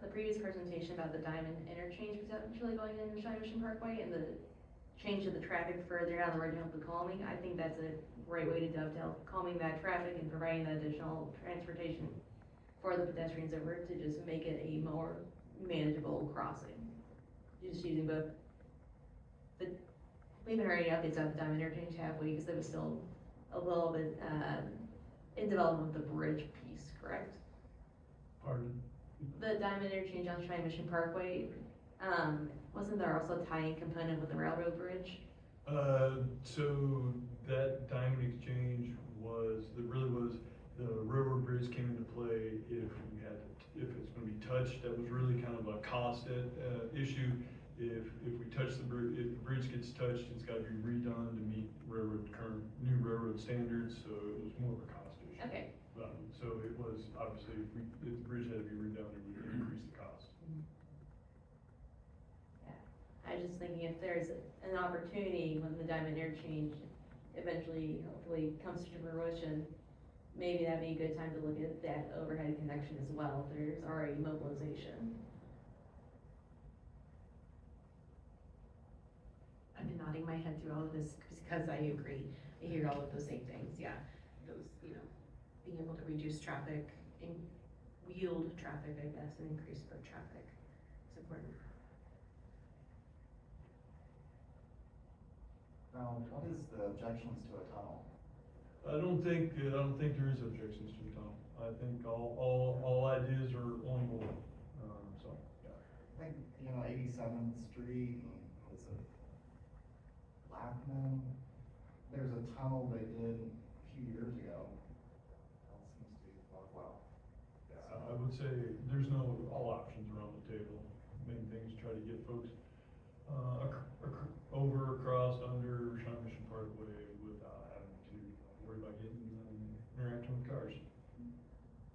the previous presentation about the Diamond interchange potentially going in Shawnee Mission Parkway and the change of the traffic further down the road to help with calming, I think that's a great way to dovetail calming that traffic and providing that additional transportation for the pedestrians over to just make it a more manageable crossing. Just using both. We haven't heard any updates on the Diamond interchange halfway because it was still a little bit in development with the bridge piece, correct? Pardon? The Diamond interchange on Shawnee Mission Parkway, wasn't there also a tie-in component with the railroad bridge? So that Diamond exchange was, the railroad bridge came into play if it's gonna be touched. That was really kind of a cost issue. If we touch the bridge, if the bridge gets touched, it's gotta be redone to meet current new railroad standards, so it was more of a cost issue. Okay. So it was, obviously, if the bridge had to be redone, it would increase the cost. if there's an opportunity when the Diamond Interchange eventually, hopefully comes to fruition, maybe that'd be a good time to look at that overhead connection as well, if there's already mobilization. I've been nodding my head through all of this because I agree. I hear all of those same things, yeah. Those, being able to reduce traffic, yield traffic, I guess, and increase foot traffic is important. Now, what is the objections to a tunnel? I don't think there is objections to the tunnel. I think all ideas are on board, so, yeah. I think, 87th Street, is it Blackman? There's a tunnel they did a few years ago. That seems to be worked well. Yeah, I would say there's all options are on the table. Main thing is try to get folks, over, across, under Shawnee Mission Parkway without having to worry about getting, interacting with cars.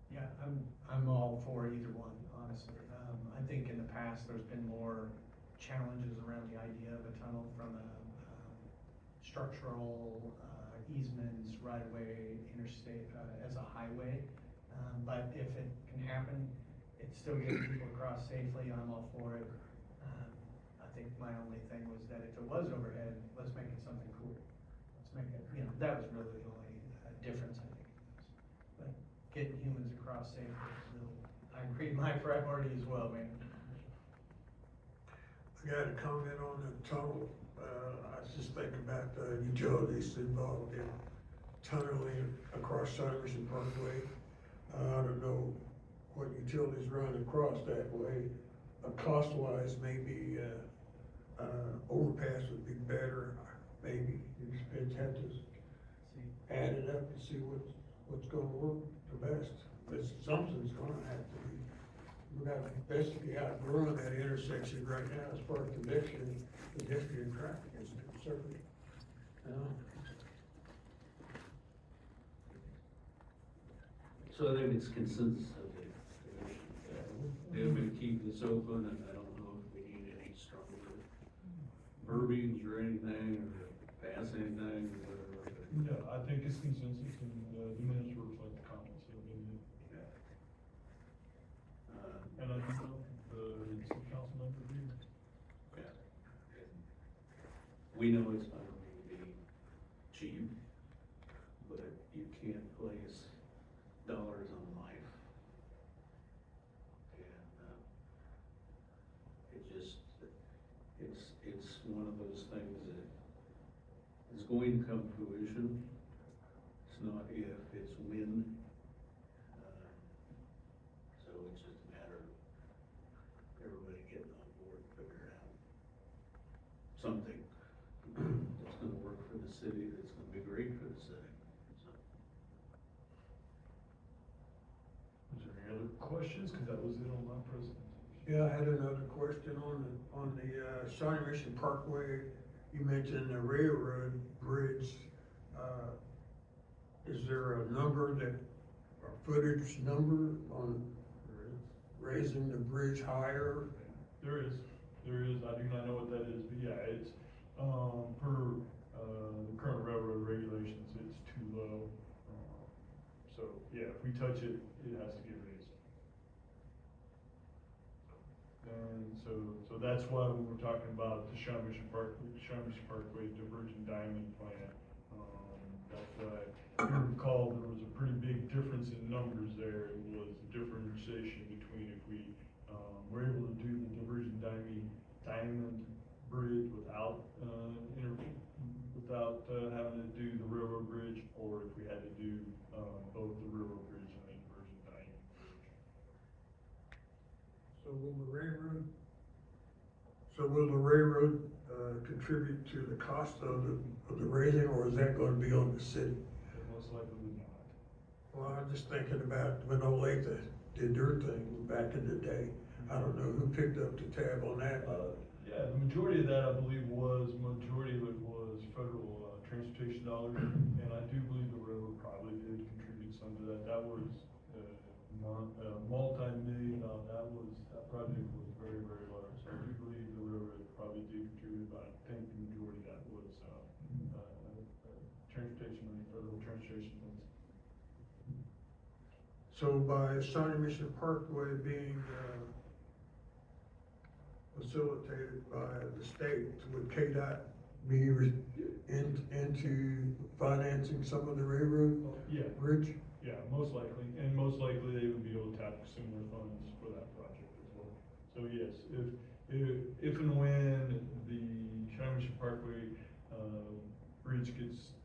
Yeah, I'm all for either one, honestly. I think in the past, there's been more challenges around the idea of a tunnel from a structural, easements, right-of-way, interstate, as a highway. But if it can happen, it's still getting people across safely, I'm all for it. I think my only thing was that if it was overhead, let's make it something cool. Let's make it, that was really the only difference, I think. But getting humans across safely is really, I agree, my priority as well, man. I got a comment on the tunnel. I was just thinking about the utilities involved in tunneling across Shawnee Mission Parkway. I don't know what utilities run across that way. Cost-wise, maybe, overpass would be better, maybe. You just have to add it up and see what's gonna work the best. But something's gonna have to be. We gotta basically outrun that intersection right now as far as congestion and traffic is concerned. So I think it's consensus of the commission. They're gonna keep this open, and I don't know if we need any stronger verbiage or anything, or pass anything, or whatever. No, I think it's consensus and, the minutes reflect the comments that have been made. And I think, it's the council member here. Yeah. We know it's not going to be cheap, but you can't place dollars on life. And, it's one of those things that is going to come to fruition. It's not if, it's when. So it's just a matter of everybody getting on board, figuring out something that's gonna work for the city, that's gonna be great for the city. So. Is there any other questions? Cause that was it on my presentation. Yeah, I had another question on the Shawnee Mission Parkway. You mentioned the railroad bridge. Is there a number or footage number on raising the bridge higher? There is. I do not know what that is, but yeah, it's, per, the current railroad regulations, it's too low. So, yeah, if we touch it, it has to get raised. And so that's why when we're talking about the Shawnee Mission Parkway divergent diamond plan, that's why, if you recall, there was a pretty big difference in numbers there. It was a differentiation between if we, were able to do the divergent diamond bridge without, having to do the railroad bridge, or if we had to do, both the railroad bridge and the divergent diamond bridge. So will the railroad contribute to the cost of the raising, or is that gonna be on the city? Most likely not. Well, I'm just thinking about when Olathe did their thing back in the day. I don't know who picked up the tab on that. Yeah, the majority of that, I believe, was federal, transportation dollars, and I do believe the railroad probably did contribute some to that. That was, multi-million, that project was very, very large. So I do believe the railroad probably probably did contribute, but I think the majority of that was, transportation money, federal transportation funds. So by Shawnee Mission Parkway being, facilitated by the state, would KDOT be into financing some of the railroad Yeah. bridge? Yeah, most likely, and most likely they would be able to tap similar funds for that project as well. So yes, if and when the Shawnee Mission Parkway, bridge gets,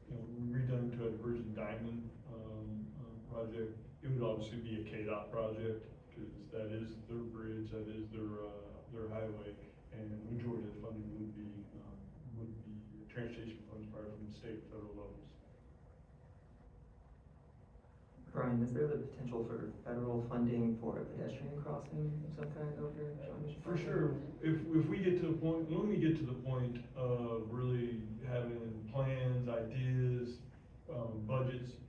redone to a Virgin Diamond, project, it would obviously be a KDOT project, cause that is their bridge, that is their highway, and the majority of the funding would be transportation funds probably from the state and federal levels. Brian, is there the potential for federal funding for a pedestrian crossing of some kind over Shawnee Mission For Parkway? sure, if we get to the point, when we get to the point of really having plans, ideas, budgets,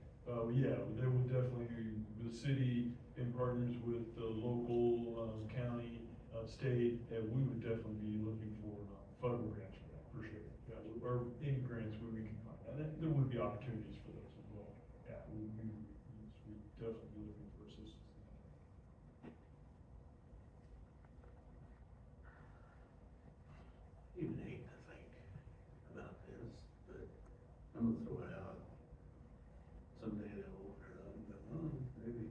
yeah, they would definitely, the city in partners with the local, county, state, we would definitely be looking for federal grants for that, for sure. Yeah, or any grants where we can find that, and there would be opportunities for those as well. Yeah, we definitely be looking for assistance. Even hate to think about this, but I'm gonna throw it out. Someday they'll open it up and go, oh, maybe.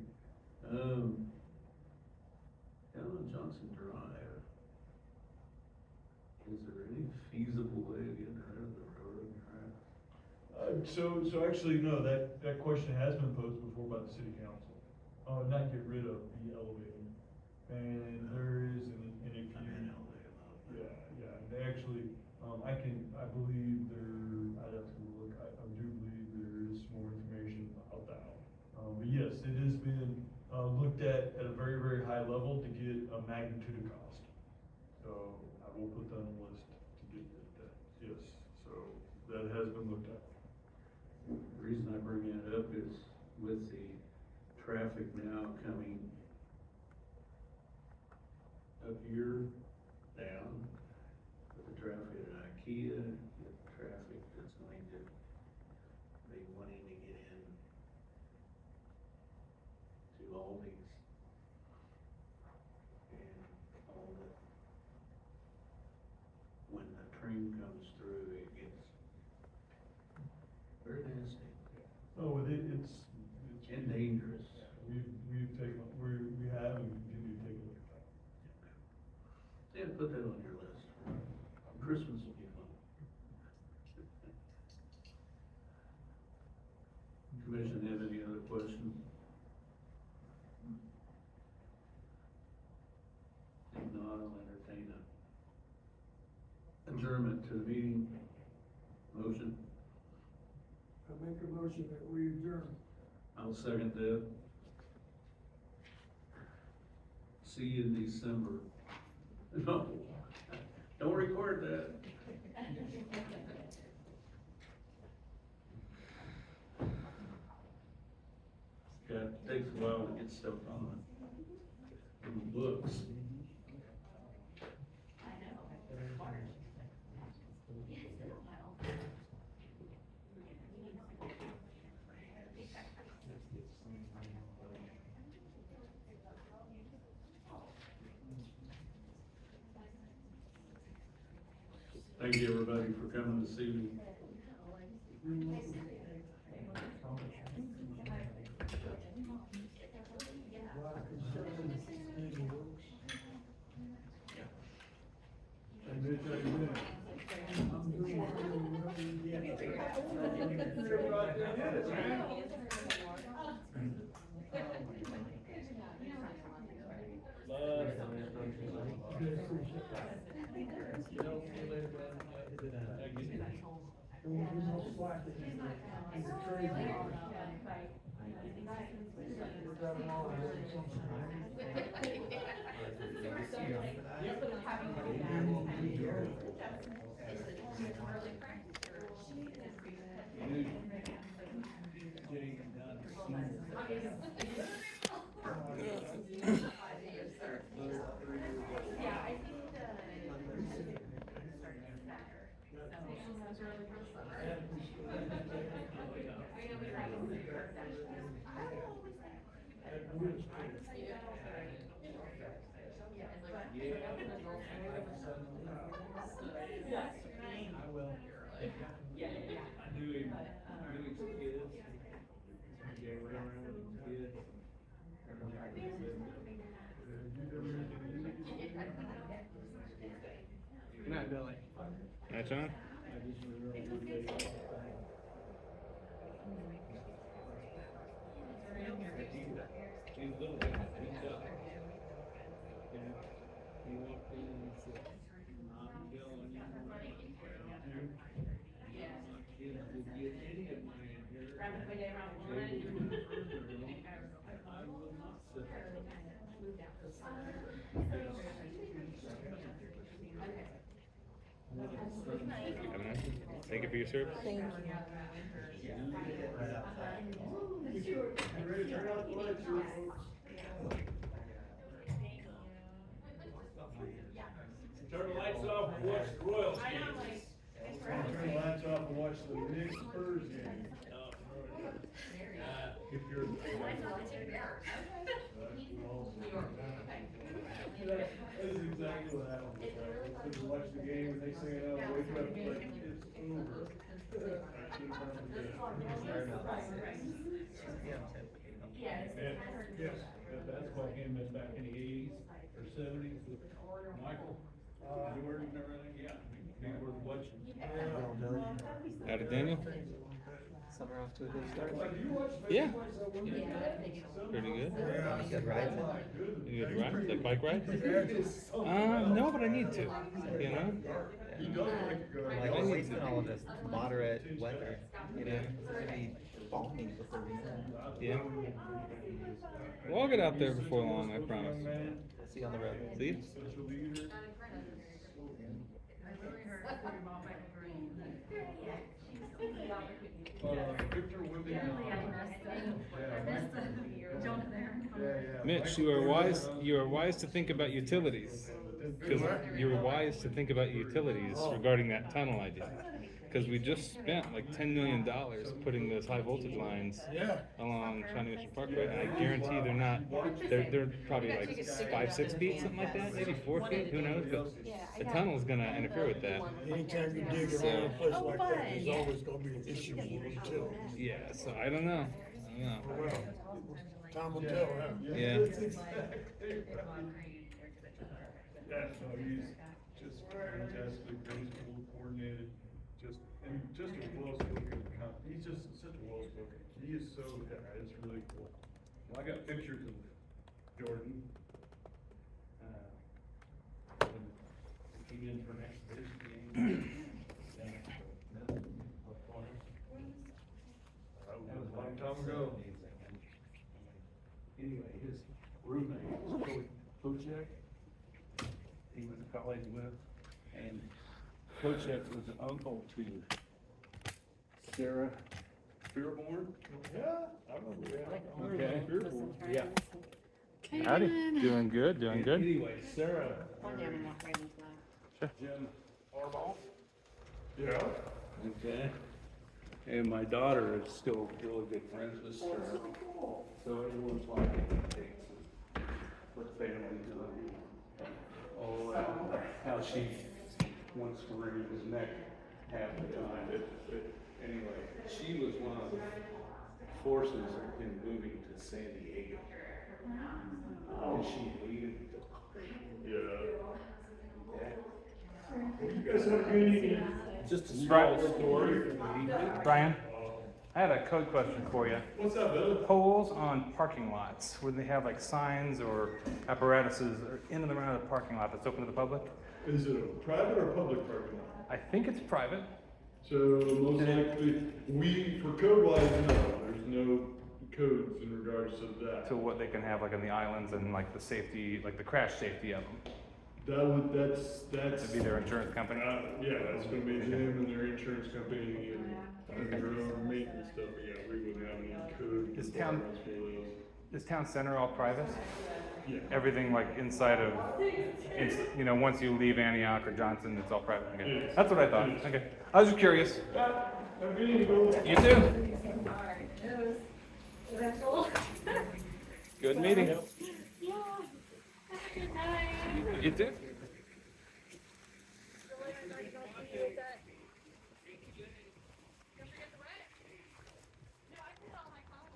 Down on Johnson Drive, is there any feasible way of getting rid of the railroad track? So actually, no, that question has been posed before by the city council. Not get rid of the elevator. And there is, and if you. Yeah, they actually, I believe I'd have to look, I do believe there is more information about that. But yes, it has been, looked at a very, very high level to get a magnitude of cost. So I will put that on the list to get that, yes, so that has been looked at. The reason I bring that up is with the traffic now coming up here, down, with the traffic at IKEA, the traffic that's going to be wanting to get in to Aldi's and all that. When the train comes through, it gets very nasty. Oh, it's. And dangerous. We've taken, we have and continue to take a look at that. Yeah, put that on your list. Christmas will be fun. Commission have any other questions? If not, I'll entertain a adjournment to the meeting. Motion. I make a motion that we adjourn. I'll second that. See you in December. No, don't record that. Yeah, it takes a while to get stuff on the books. Thank you, everybody, for coming this evening. Yeah, I think I will. I knew his kids. Jay ran around with his kids. Good night, Billy. Hi, John. He's little, he's up. Yeah. He walked in and said, I'm telling you, my kids will get any of my inheritance. They will not earn their own. I will not sit there. Have a nice one. Thank you for your service. You ready to turn out the lights, here, folks? Turn the lights off and watch the Royals game. Turn the lights off and watch the Knicks Spurs game. If you're. That is exactly what happened. I couldn't watch the game and they say, oh, wake up, like, it's over. I should've gone to bed. And, yes, that's why him back in the 80s or 70s with Michael Jordan and everything, yeah, he was watching. Howdy, Daniel. Summer off to a good start. Yeah. Pretty good. Any good rides? You good ride? That bike ride? No, but I need to. You know? Like, we're wasting all of this moderate weather, you know? It's gonna be balmy before we know. Yeah. Well, I'll get out there before long, I promise. See you on the road. See you. Mitch, you are wise. You are wise to think about utilities, because you are wise to think about utilities regarding that tunnel idea. Because we just spent like $10 million putting those high voltage lines along China Ocean Parkway, and I guarantee they're not. They're probably like 5, 6 feet, something like that, maybe 4 feet. Who knows? But the tunnel's gonna interfere with that. Anytime you dig around a place like that, there's always gonna be an issue with utilities. Yeah, so I don't know. Well, time will tell, huh? Yeah. Yeah, no, he's just fantastically graceful, coordinated, and just a well-spoken, he's just such a well-spoken, he is so, it's really cool. Well, I got pictures of Jordan. When he came in for an exhibition game. That was a long time ago. Anyway, his roommate was Kochek. He went to college with, and Kochek was an uncle to Sarah Fearborn. Yeah, I remember that. Okay. Fearful. Yeah. Howdy. Doing good. Doing good. Anyway, Sarah. Sure. Jim Harbaugh. Yeah. Okay. And my daughter is still really good friends with Sarah. So everyone's like, what family doing? Oh, how she wants to wring his neck half the time. But anyway, she was one of the forces in moving to San Diego. And she hated it. Yeah. You guys have a good evening. Just a small story. Brian, I had a code question for you. What's up, Bill? Poles on parking lots, when they have like signs or apparatuses in and around the parking lot that's open to the public? Is it a private or public parking lot? I think it's private. So most likely, for code wise, no, there's no codes in regards to that. To what they can have like on the islands and like the safety, like the crash safety of them. That's. That'd be their insurance company? Yeah, that's gonna be them and their insurance company and their own maintenance stuff, but yeah, we wouldn't have any code Is town- requirements for those. Is town center all private? Yeah. Everything like inside of, you know, once you leave Antioch or Johnson, it's all private. Okay. That's what I thought. Okay. I was just curious. Have a good evening, Bill. You too. Good meeting. Yeah. Good night. You too. With that,